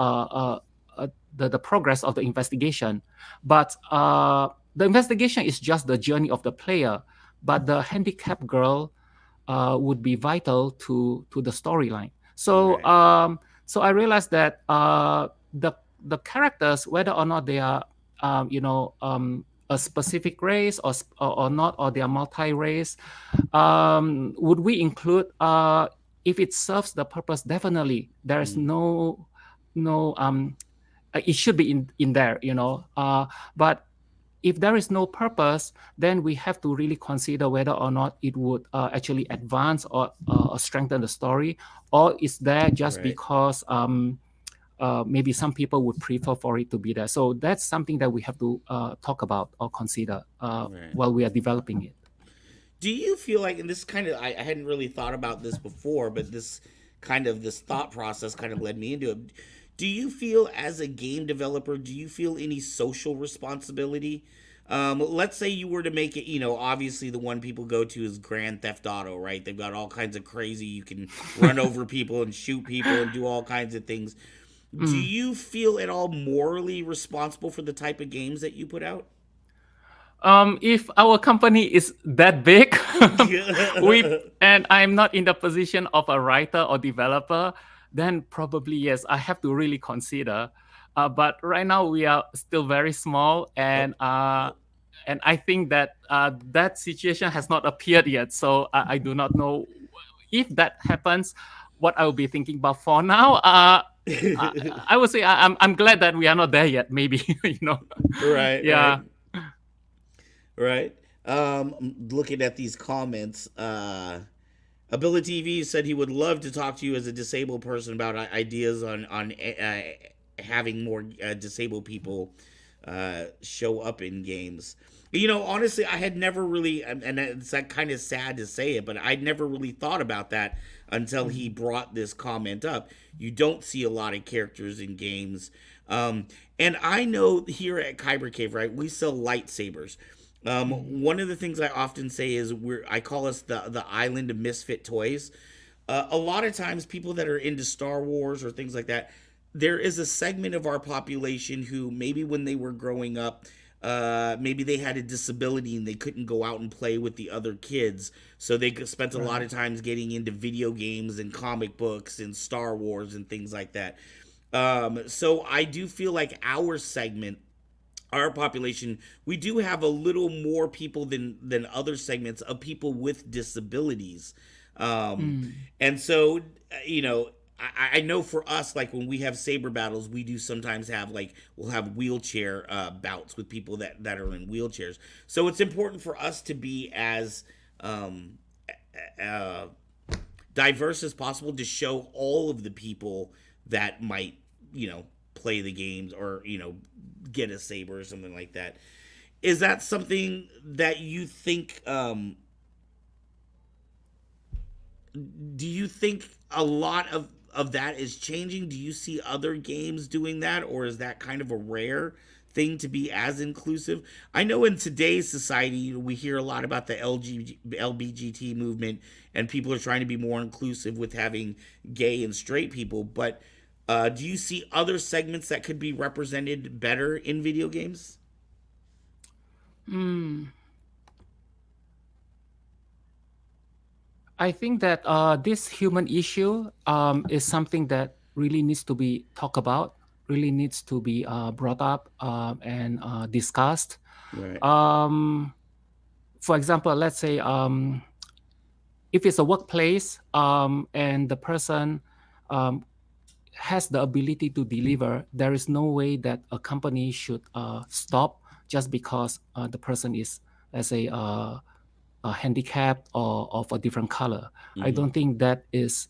the progress of the investigation. But the investigation is just the journey of the player, but the handicapped girl would be vital to the storyline. So Right. so I realized that the characters, whether or not they are a specific race or not, or they are multi-race, would we include if it serves the purpose? Definitely, there is Mhm. no it should be in there, but if there is no purpose, then we have to really consider whether or not it would actually advance or strengthen the story, or is there just Right. because maybe some people would prefer for it to be there. So that's something that we have to talk about or consider Right. while we are developing it. Do you feel like, and this kind of, I hadn't really thought about this before, but this thought process kind of led me into it. Do you feel, as a game developer, do you feel any social responsibility? Let's say you were to make it, obviously the one people go to is Grand Theft Auto, right? They've got all kinds of crazy, you can run over people and shoot people and do all kinds of things. Do Mm. you feel at all morally responsible for the type of games that you put out? If our company is that big, and I'm not in the position of a writer or developer, then probably yes, I have to really consider. But right now we are still very small, Oh, and I think that that situation has not appeared yet. So I do not know if that happens, what I will be thinking. But for now, I would say I'm glad that we are not there yet. Maybe right, right. yeah. Right. I'm looking at these comments. Ability TV said he would love to talk to you as a disabled person about ideas on having more disabled people show up in games. Honestly, I had never really, and it's like kind of sad to say it, but I'd never really thought about that until he brought this comment up. You don't see a lot of characters in games. And I know here at Kyber Cave, right, we sell lightsabers. One of the things I often say is I call us the island of misfit toys. A lot of times, people that are into Star Wars or things like that, there is a segment of our population who maybe when they were growing up, maybe they had a disability and they couldn't go out and play with the other kids, so they spent a lot of times getting into video games and comic books and Star Wars and things like that. So I do feel like our population, we do have a little more people than other segments of people with disabilities. Um, Mm. and so, I know for us, like when we have saber battles, we do sometimes have we'll have wheelchair bouts with people that are in wheelchairs. So it's important for us to be as um, uh, diverse as possible to show all of the people that might, you know, play the games or get a saber or something like that. Is that something that you think? Do you think a lot of that is changing? Do you see other games doing that, or is that kind of a rare thing to be as inclusive? I know in today's society we hear a lot about the LBGT movement, and people are trying to be more inclusive with having gay and straight people. But do you see other segments that could be represented better in video games? I think that this human issue is something that really needs to be talked about, really needs to be brought up and discussed. Right. For example, let's say if it's a workplace and the person has the ability to deliver, there is no way that a company should stop just because the person is, let's say, handicapped or of a different color. I don't think that is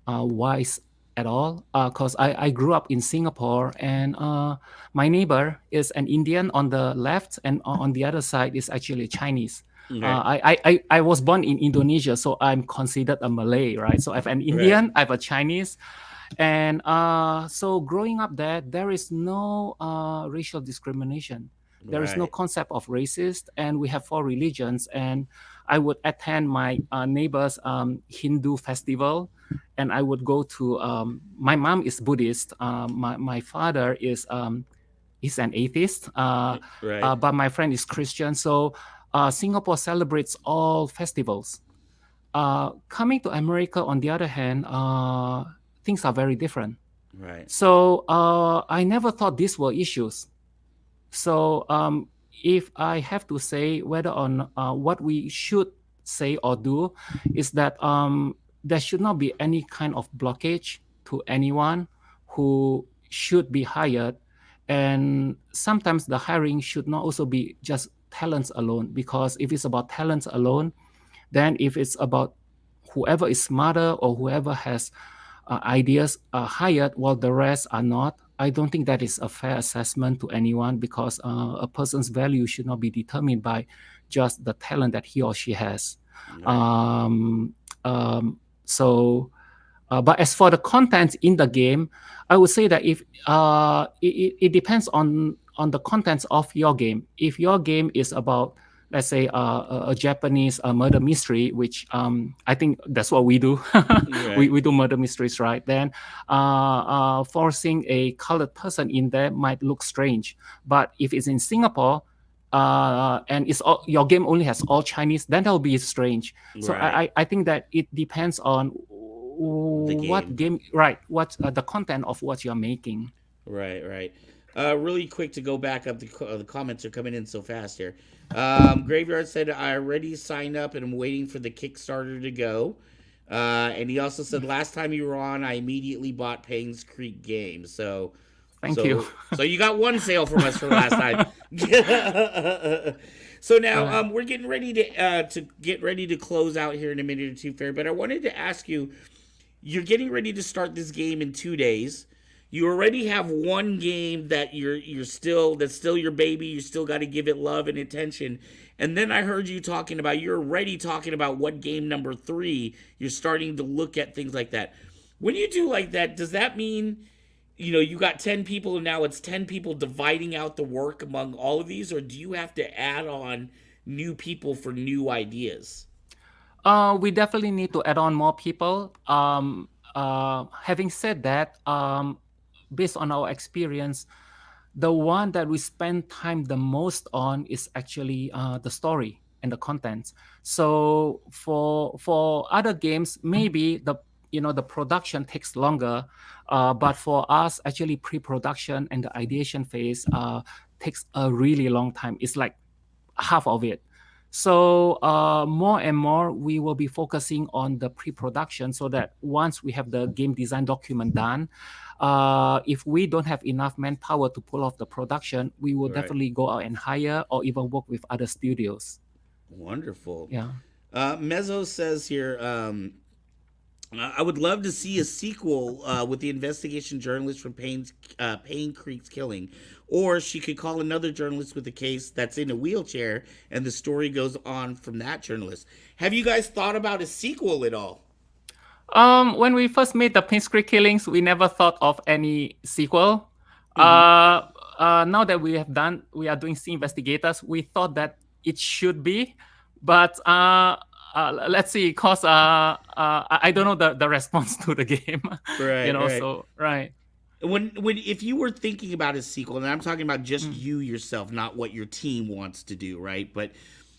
wise at all, because I grew up in Singapore, and my neighbor is an Indian on the left, and on the other side is actually Chinese. Okay. I was born in Indonesia, so I'm considered a Malay, right? So I have an Indian, I have a Chinese. And so growing up there is no racial discrimination. There is no Right. concept of racist, and we have 4 religions. And I would attend my neighbor's Hindu festival, and I would go to. My mom is Buddhist. My father is he's an atheist. Right. But my friend is Christian. So Singapore celebrates all festivals. Coming to America, on the other hand, things are very different. Right. So I never thought these were issues. So if I have to say whether on what we should say or do, is that there should not be any kind of blockage to anyone who should be hired. And sometimes the hiring should not also be just talents alone, because if it's about talents alone, then if it's about whoever is smarter or whoever has ideas are hired while the rest are not, I don't think that is a fair assessment to anyone, because a person's value should not be determined by just the talent that he or she has. Right. But as for the content in the game, I would say that if it depends on the contents of your game. If your game is about, let's say, a Japanese murder mystery, which I think that's what we do. Right. we do murder mysteries, right? Then forcing a colored person in there might look strange. But if it's in Singapore, and it's all, your game only has all Chinese, then that will be strange. So Right. I think that it depends on The what game. game, right? What the content of what you're making. Right. Right. Really quick to go back up. The comments are coming in so fast here. Graveyard said, I already signed up and I'm waiting for the Kickstarter to go. And he also said, last time you were on, I immediately bought Payne's Creek Games. So, Thank you. So you got one sale from us from last time. So now we're getting ready to close out here in a minute or two, Fair. But I wanted to ask you, you're getting ready to start this game in 2 days. You already have one game that that's still your baby. You still got to give it love and attention. And then I heard you talking about, you're already talking about what game number 3. You're starting to look at things like that. When you do like that, does that mean you got 10 people and now it's 10 people dividing out the work among all of these, or do you have to add on new people for new ideas? We definitely need to add on more people. Having said that, based on our experience, the one that we spend time the most on is actually the story and the content. So for other games, maybe the production takes longer, but for us, actually pre-production and the ideation phase takes a really long time. It's like half of it. So more and more, we will be focusing on the pre-production, so that once we have the game design document done, if we don't have enough manpower to pull off the production, we will Right. definitely go out and hire or even work with other studios. Wonderful. Yeah. Mezzo says here, I would love to see a sequel with the investigation journalist from Payne Creek's killing. Or she could call another journalist with a case that's in a wheelchair, and the story goes on from that journalist. Have you guys thought about a sequel at all? When we first made the Prince Creek killings, we never thought of any sequel. Now that we are doing Sea Investigators, we thought that it should be, but let's see, cause I don't know the response to the game, Right, right. So right. When if you were thinking about a sequel, and I'm talking about just you yourself, not what your team wants to do, right? But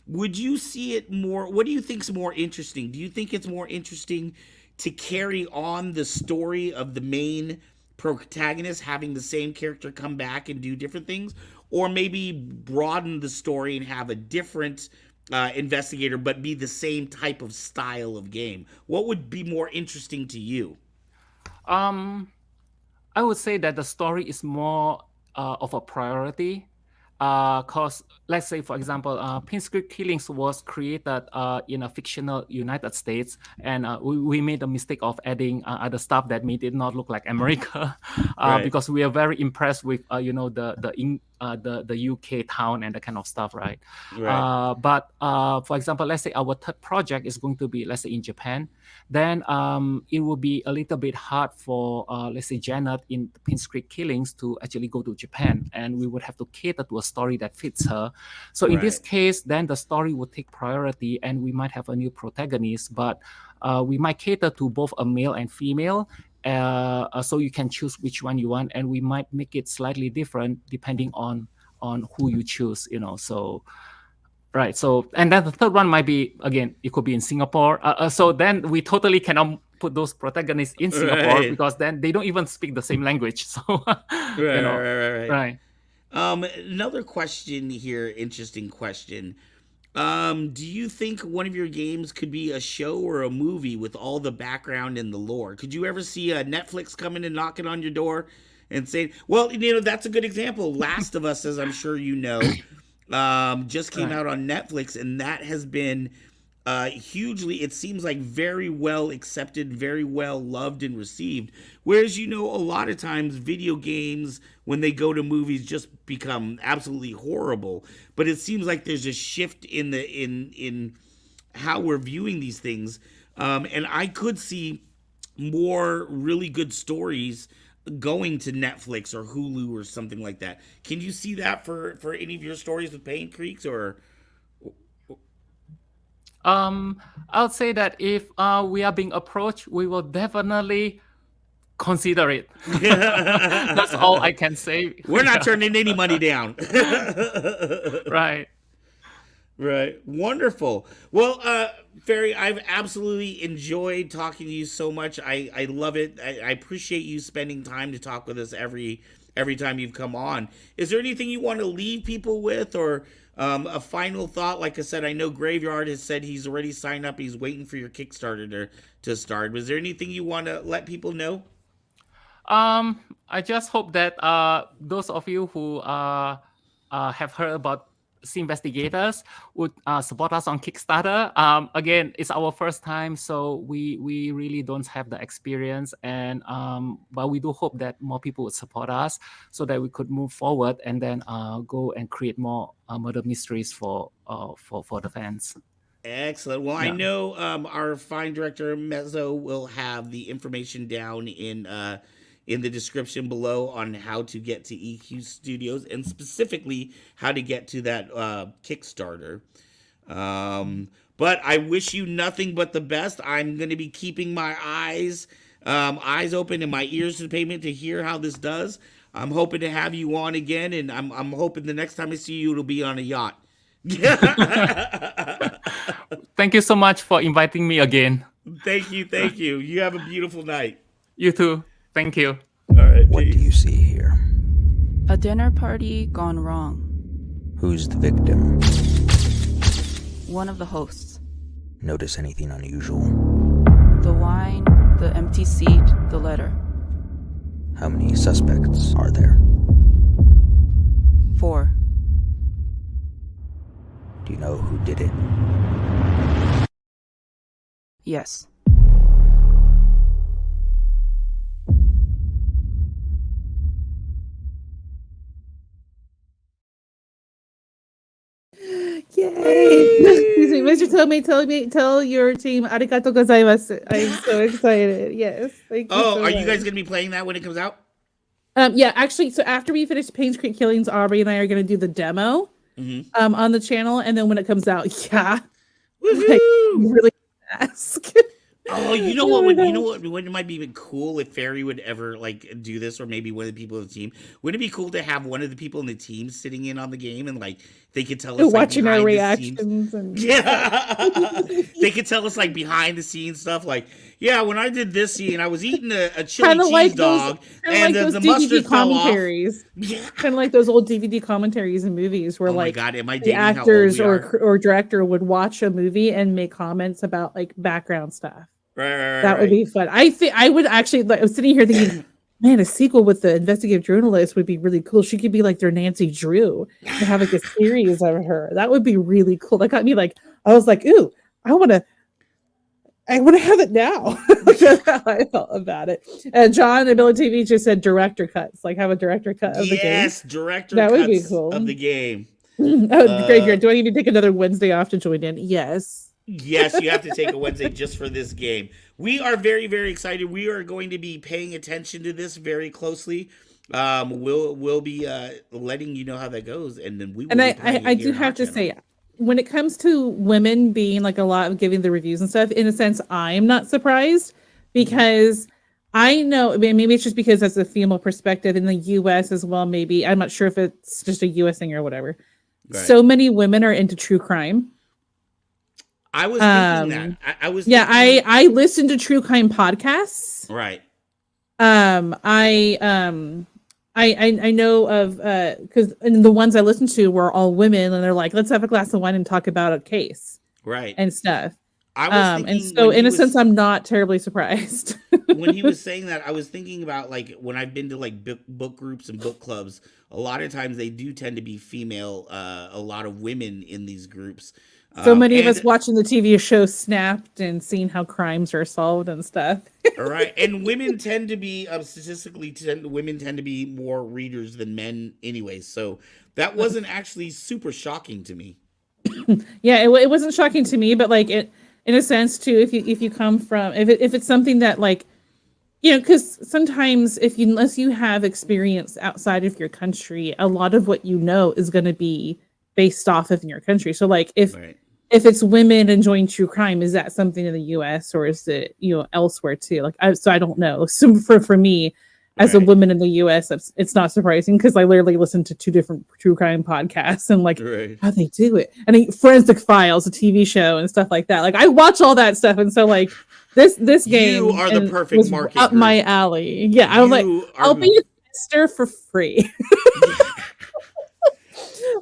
would you see it more? What do you think's more interesting? Do you think it's more interesting to carry on the story of the main protagonist, having the same character come back and do different things, or maybe broaden the story and have a different investigator, but be the same type of style of game? What would be more interesting to you? I would say that the story is more of a priority. Because let's say, for example, Prince Creek Killings was created in a fictional United States, and we made the mistake of adding other stuff that made it not look like America, Right. because we are very impressed with the UK town and that kind of stuff, right? Right. But for example, let's say our third project is going to be, let's say, in Japan, then it will be a little bit hard for let's say Janet in Prince Creek Killings to actually go to Japan, and we would have to cater to a story that fits her. So in this Right. case, then the story would take priority, and we might have a new protagonist, but we might cater to both a male and female. So you can choose which one you want, and we might make it slightly different depending on who you choose. So right. So, and then the third one might be, again, it could be in Singapore. So then we totally cannot put those protagonists in Singapore, Right. because then they don't even speak the same language. So right. Another question here, interesting question. Do you think one of your games could be a show or a movie with all the background and the lore? Could you ever see a Netflix coming and knocking on your door and saying, well, that's a good example. Last of Us, as I'm sure you know, just came out on Netflix, and that has been hugely, it seems like, very well accepted, very well loved and received. Whereas, a lot of times video games, when they go to movies, just become absolutely horrible. But it seems like there's a shift in how we're viewing these things, and I could see more really good stories going to Netflix or Hulu or something like that. Can you see that for any of your stories with Payne Creeks? Or I would say that if we are being approached, we will definitely consider it. That's all I can say. We're not turning any money down. Right. Right. Wonderful. Well, Fery, I've absolutely enjoyed talking to you so much. I love it. I appreciate you spending time to talk with us every time you've come on. Is there anything you want to leave people with, or a final thought? Like I said, I know Graveyard has said he's already signed up. He's waiting for your Kickstarter to start. Was there anything you want to let people know? I just hope that those of you who have heard about Sea Investigators would support us on Kickstarter. Again, it's our first time, so we really don't have the experience, and but we do hope that more people would support us so that we could move forward and then go and create more murder mysteries for the fans. Excellent. Well, I know our fine director Mezzo will have the information down in the description below on how to get to EQ Studios, and specifically how to get to that Kickstarter. But I wish you nothing but the best. I'm going to be keeping my eyes open and my ears to the pavement to hear how this does. I'm hoping to have you on again, and I'm hoping the next time I see you, it'll be on a yacht. Thank you so much for inviting me again. Thank you. You have a beautiful night. You too. Thank you. All right. What do you see here? A dinner party gone wrong. Who's the victim? One of the hosts. Notice anything unusual? The wine, the empty seat, the letter. How many suspects are there? 4. Do you know who did it? Yes. Excuse me, Mr. Tomi, tell your team arigato gozaimasu. I'm so excited. Yes. Thank you so are you much. guys gonna be playing that when it comes out? Yeah, actually, so after we finish Payne's Creek Killings, Aubrey and I are gonna do the demo on the channel, and then when it comes out, like, really ask. Oh, you know what? You know what? It might be even cool if Fery would ever like do this, or maybe one of the people in the team. Wouldn't it be cool to have one of the people in the team sitting in on the game and like they could tell us like, watching our behind the scenes- reactions and Yeah, they could tell us like behind the scenes stuff. Like, yeah, when I did this scene, I was eating a chili cheese like dog, and those the DVD mustard fell off. commentaries. Yeah. Kind of like those old DVD commentaries in movies where Oh my like God, am I the dating how old actors we are? or director would watch a movie and make comments about like background stuff. Right, That would be fun. I think I would actually. Like, I was sitting here thinking, man, a sequel with the investigative journalist would be really cool. She could be like their Nancy Drew and have like a series of her. That would be really cool. That got me like, I was like, ooh, I want to have it now. That's how I felt about it. And John and Billy TV just said director cuts, like have a director cut of the game. Yes, director That would cuts be cool. of the game. Graveyard. Do I need to take another Wednesday off to join in? Yes. Yes, you have to take a Wednesday just for this game. We are very, very excited. We are going to be paying attention to this very closely. We'll be letting you know how that goes, and then we will. And be playing I it do here on our have to channel. say, when it comes to women being like a lot of giving the reviews and stuff, in a sense, I'm not surprised because I know, I mean, maybe it's just because that's a female perspective in the US as well. Maybe I'm not sure if it's just a US thing or whatever. Right. So many women are into true crime. I was thinking that. I was. Yeah, thinking... I listen to true crime podcasts. Right. I know of because the ones I listened to were all women, and they're like, let's have a glass of wine and talk about a case, right, and stuff. I was and so in a sense, I'm not terribly surprised. When he was saying that, I was thinking about like when I've been to like book groups and book clubs. A lot of times they do tend to be female. A lot of women in these groups. So many of us watching the TV show Snapped and seeing how crimes are solved and stuff. All right, and women tend to be statistically women tend to be more readers than men, anyway. So that wasn't actually super shocking to me. Yeah, it wasn't shocking to me, but like it in a sense too. If you come from if it's something that like because sometimes unless you have experience outside of your country, a lot of what you know is going to be based off of your country. So like if it's women enjoying true crime, is that something in the US or is it elsewhere too? Like I don't know. So for me as a woman in the US, it's not surprising because I literally listen to 2 different true crime podcasts and like how they do it. And Forensic Files, a TV show and stuff like that. Like I watch all that stuff, and so like this game you are the perfect market up group. my alley. Yeah, I'm like I'll be a sister for free.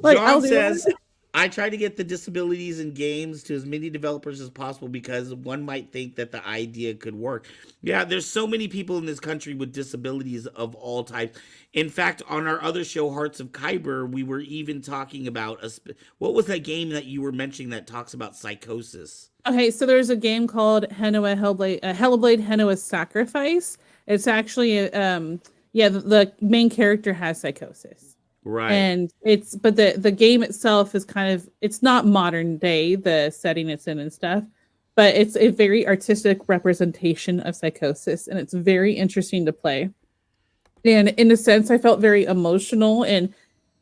Like John says, I try to get the disabilities in games to as many developers as possible because one might think that the idea could work. Yeah, there's so many people in this country with disabilities of all types. In fact, on our other show, Hearts of Kyber, we were even talking about what was that game that you were mentioning that talks about psychosis? Okay, so there's a game called Hellblade Henua's Sacrifice. It's actually the main character has psychosis. Right. And but the game itself is it's not modern day, the setting it's in and stuff, but it's a very artistic representation of psychosis, and it's very interesting to play. And in a sense, I felt very emotional, and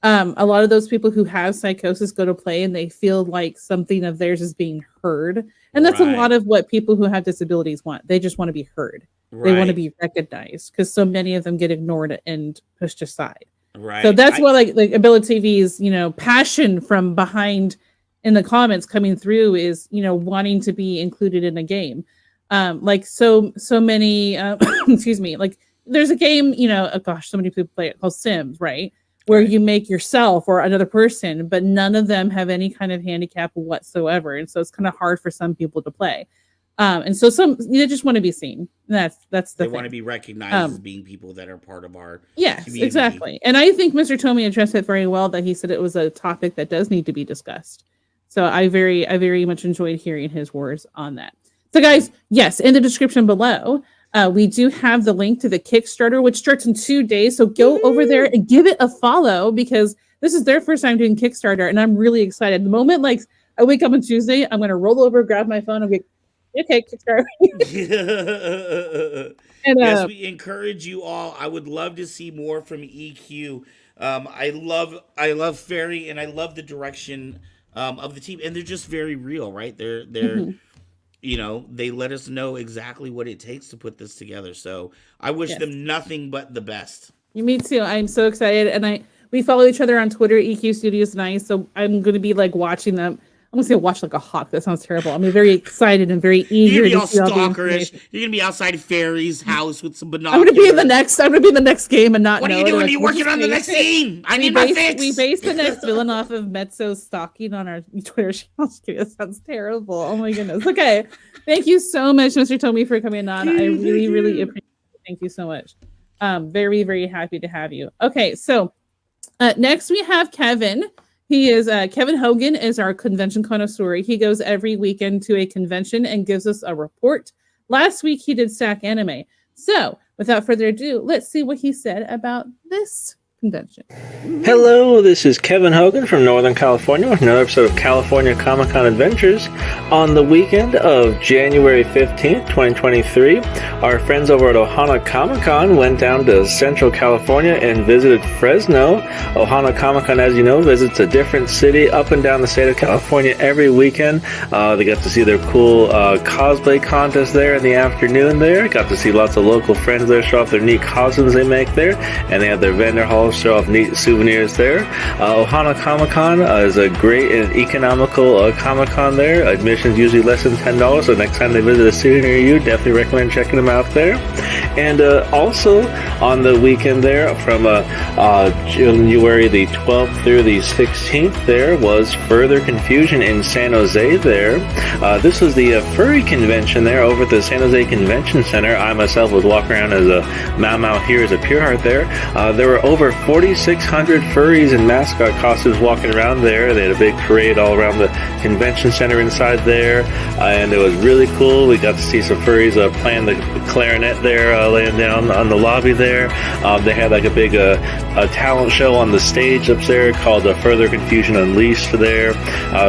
a lot of those people who have psychosis go to play and they feel like something of theirs is being heard. And that's a lot of what people who have disabilities want. They just want to be heard. They want to be recognized because so many of them get ignored and pushed aside. Right. So that's what like Ability TV's, passion from behind in the comments coming through is, wanting to be included in a game. Like so many, excuse me, like there's a game, so many people play it called Sims, right? Where you make yourself or another person, but none of them have any kind of handicap whatsoever. And so it's kind of hard for some people to play. And so they just want to be seen. That's the thing. They want to be recognized as being people that are part of our community. Exactly. And I think Mr. Tomi addressed it very well, that he said it was a topic that does need to be discussed. So I very much enjoyed hearing his words on that. So guys, yes, in the description below, we do have the link to the Kickstarter, which starts in 2 days. So go over there and give it a follow because this is their first time doing Kickstarter, and I'm really excited. The moment like I wake up on Tuesday, I'm gonna roll over, grab my phone, and be okay, Kickstarter. And yes, we encourage you all. I would love to see more from EQ. I love Fery, and I love the direction of the team, and they're just very real, right? They're you know, they let us know exactly what it takes to put this together. So I wish them nothing but the best. Me too. I'm so excited, and we follow each other on Twitter. EQ Studios Nice, so I'm going to be like watching them. I'm gonna say watch like a hawk. That sounds terrible. I'm very excited and very eager. You're gonna be all stalkerish. You're gonna be outside Fery's house with some binoculars. I'm gonna be in the next game and not. What know. Are you doing? Are you working on the next scene? I need my fix. We base the next villain off of Mezzo's stalking on our Twitter channel. That sounds terrible. Oh my goodness. Okay, thank you so much, Mr. Tomi, for coming on. I really, really appreciate it. Thank you so much. Very, very happy to have you. Okay, so next we have Kevin. He is Kevin Hogan is our convention connoisseur. He goes every weekend to a convention and gives us a report. Last week he did Stack Anime. So without further ado, let's see what he said about this convention. Hello, this is Kevin Hogan from Northern California with another episode of California Comic-Con Adventures. On the weekend of January 15th, 2023, our friends over at Ohana Comic-Con went down to Central California and visited Fresno. Ohana Comic-Con, as you know, visits a different city up and down the state of California every weekend. They got to see their cool cosplay contest there in the afternoon there. Got to see lots of local friends there show off their neat costumes they make there. And they had their vendor hall show off neat souvenirs there. Ohana Comic-Con is a great and economical Comic-Con there. Admission's usually less than $10, so next time they visit a city near you, definitely recommend checking them out there. And also on the weekend there, from January the 12th through the 16th, there was Further Confusion in San Jose there. This was the furry convention there over at the San Jose Convention Center. I myself was walking around as a Mau here as a Pure Heart there. There were over 4,600 furries in mascot costumes walking around there. They had a big parade all around the convention center inside there, and it was really cool. We got to see some furries playing the clarinet there, laying down on the lobby there. They had like a big a talent show on the stage up there called Further Confusion Unleashed there.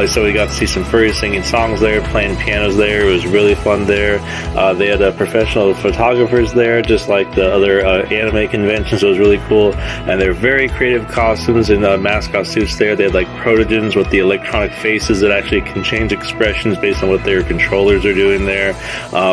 So we got to see some furries singing songs there, playing pianos there. It was really fun there. They had professional photographers there, just like the other anime conventions. So it was really cool. And they're very creative costumes and mascot suits there. They had like protogens with the electronic faces that actually can change expressions based on what their controllers are doing there.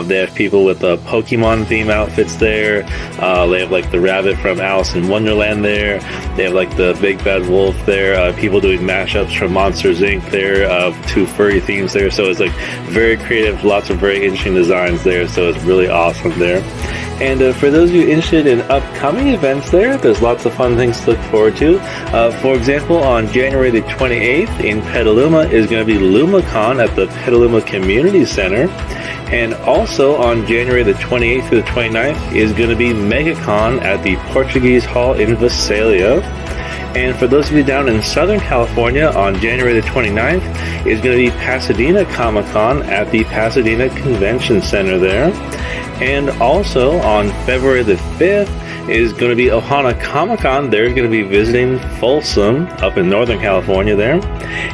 They have people with Pokemon theme outfits there. They have like the rabbit from Alice in Wonderland there. They have like the big bad wolf there. People doing mashups from Monsters Inc. there to furry themes there. So it's like very creative, lots of very interesting designs there. So it's really awesome there. And for those of you interested in upcoming events there's lots of fun things to look forward to. For example, on January the 28th in Petaluma is going to be LumaCon at the Petaluma Community Center. And also on January the 28th through the 29th is going to be MegaCon at the Portuguese Hall in Visalia. And for those of you down in Southern California, on January the 29th is going to be Pasadena Comic-Con at the Pasadena Convention Center there. And also on February the 5th is going to be Ohana Comic-Con. They're going to be visiting Folsom up in Northern California there.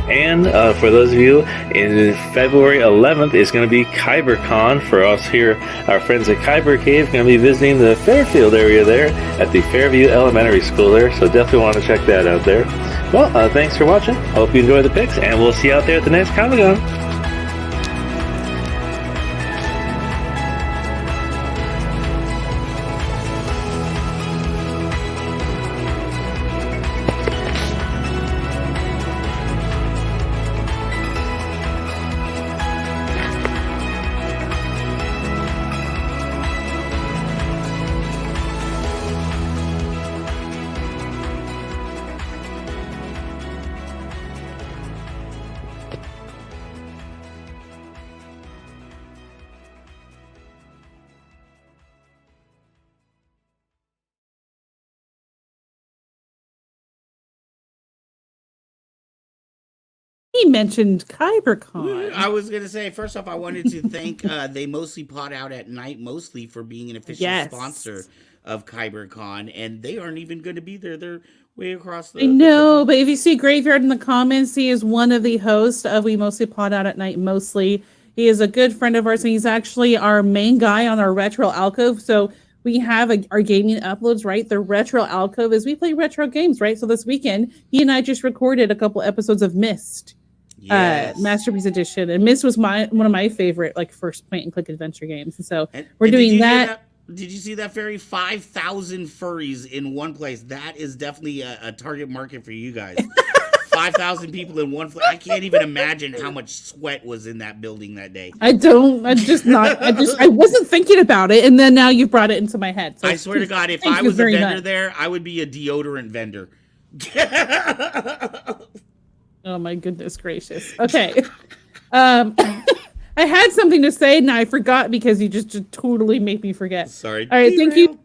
And for those of you in February 11th is going to be KYBER CON for us here. Our friends at Kyber Cave are going to be visiting the Fairfield area there at the Fairview Elementary School there. So definitely want to check that out there. Well, thanks for watching. Hope you enjoy the pics, and we'll see you out there at the next Comic-Con. He mentioned KYBER CON. I was going to say, first off, I wanted to thank They Mostly Pot Out at Night, mostly for being an official sponsor of KYBER Con, and they aren't even going to be there. They're way across the. I know, but if you see Graveyard in the comments, he is one of the hosts of We Mostly Pod Out at Night. Mostly, he is a good friend of ours, and he's actually our main guy on our Retro Alcove. So we have our gaming uploads, right? The Retro Alcove is we play retro games, right? So this weekend, he and I just recorded a couple episodes of Myst. Yes. Masterpiece Edition, and Myst was one of my favorite like first point and click adventure games, and so we're doing that. Did you see that, Fery? 5,000 furries in one place. That is definitely a target market for you guys. 5,000 people in one place. I can't even imagine how much sweat was in that building that day. I wasn't thinking about it, and then now you brought it into my head. So I swear to God, if I was a vendor there, I would be a deodorant vendor. Oh my goodness gracious. Okay. I had something to say and I forgot because you just totally make me forget. Sorry. All right, thank you,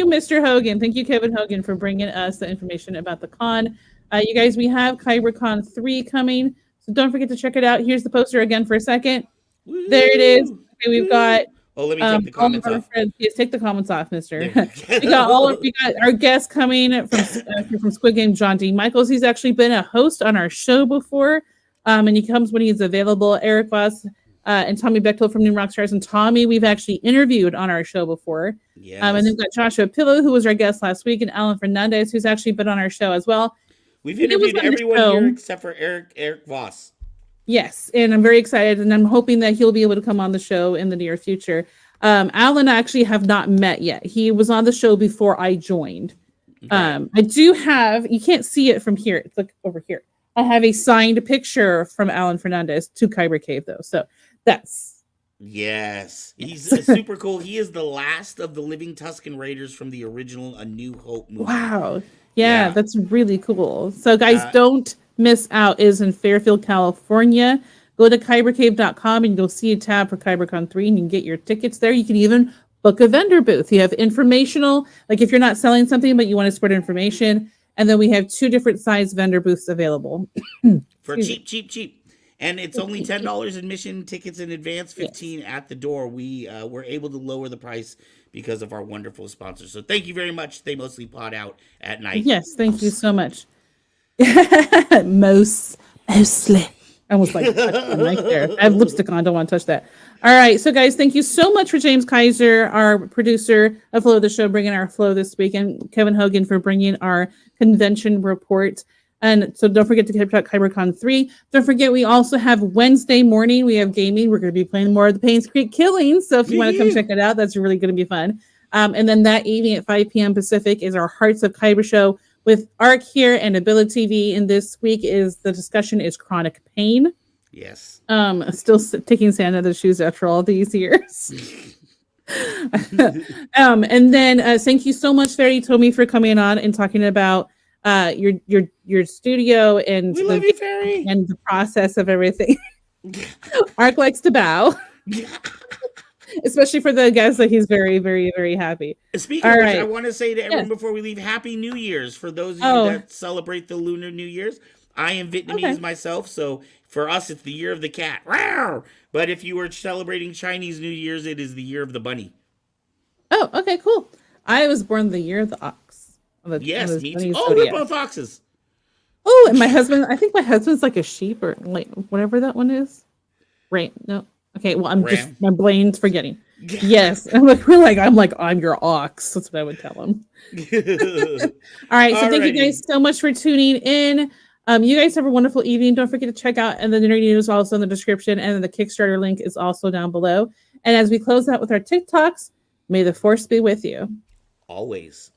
Mr. Hogan. Thank you, Kevin Hogan, for bringing us the information about the con. You guys, we have KYBER Con 3 coming, so don't forget to check it out. Here's the poster again for a second. Woo! There it is. Okay, we've got. Oh, let me take the comments off. Yes, take the comments off, Mister. we got our guest coming from Squid Game, John D. Michaels. He's actually been a host on our show before, and he comes when he's available. Eric Voss and Tommy Bechtel from New Rockstars, and Tommy we've actually interviewed on our show before. Yes. And then we've got Joshua Pillow, who was our guest last week, and Alan Fernandez, who's actually been on our show as well. We've interviewed everyone here except for Eric Voss. Yes, and I'm very excited, and I'm hoping that he'll be able to come on the show in the near future. Alan actually have not met yet. He was on the show before I joined. Okay. I do have, you can't see it from here. It's like over here. I have a signed picture from Alan Fernandez to Kyber Cave, though. So that's. Yes, he's super cool. He is the last of the living Tusken Raiders from the original A New Hope movie. Wow. Yeah, that's really cool. So, guys, don't miss out. It is in Fairfield, California. Go to kybercave.com and you'll see a tab for KYBER Con 3 and you can get your tickets there. You can even book a vendor booth. You have informational, like if you're not selling something, but you want to spread information. And then we have 2 different size vendor booths available. For cheap. And it's only $10 admission, tickets in advance, $15 at the door. We were able to lower the price because of our wonderful sponsors. So thank you very much. They mostly pod out at night. Yes, thank you so much. Mostly. I almost like right there. I have lipstick on. Don't want to touch that. All right. So, guys, thank you so much for James Kaiser, our producer of Flow of the Show, bringing our flow this week, and Kevin Hogan for bringing our convention report. And so don't forget to check out KYBER Con 3. Don't forget, we also have Wednesday morning. We have gaming. We're going to be playing more of the Paynes Creek Killings. So if you want to come check it out, that's really going to be fun. And then that evening at 5 p.m. Pacific is our Hearts of Kyber show with Ark here and Ability TV. And this week the discussion is chronic pain. Yes. Still taking sand out of the shoes after all these years. And then thank you so much, Fery Tomi, for coming on and talking about your studio and we love you, Fery. And the process of everything. Ark likes to bow. Especially for the guests that he's very, very, very happy. Speaking of which, I want to say to everyone before we leave, Happy New Year's. For those of you that celebrate the Lunar New Year's, I am Vietnamese myself, so for us, it's the year of the cat. Rawr! But if you were celebrating Chinese New Year's, it is the year of the bunny. Oh, okay, cool. I was born the year of the ox. Yes, me too. Oh, we're both oxes. Oh, and my husband, I think my husband's like a sheep or like whatever that one is. Right, no. Okay, well, my brain's forgetting. Yes. I'm like, I'm your ox. That's what I would tell him. All right. So thank you guys so much for tuning in. You guys have a wonderful evening. Don't forget to check out, and the Nerdy News is also in the description, and then the Kickstarter link is also down below. And as we close out with our TikToks, may the force be with you. Always.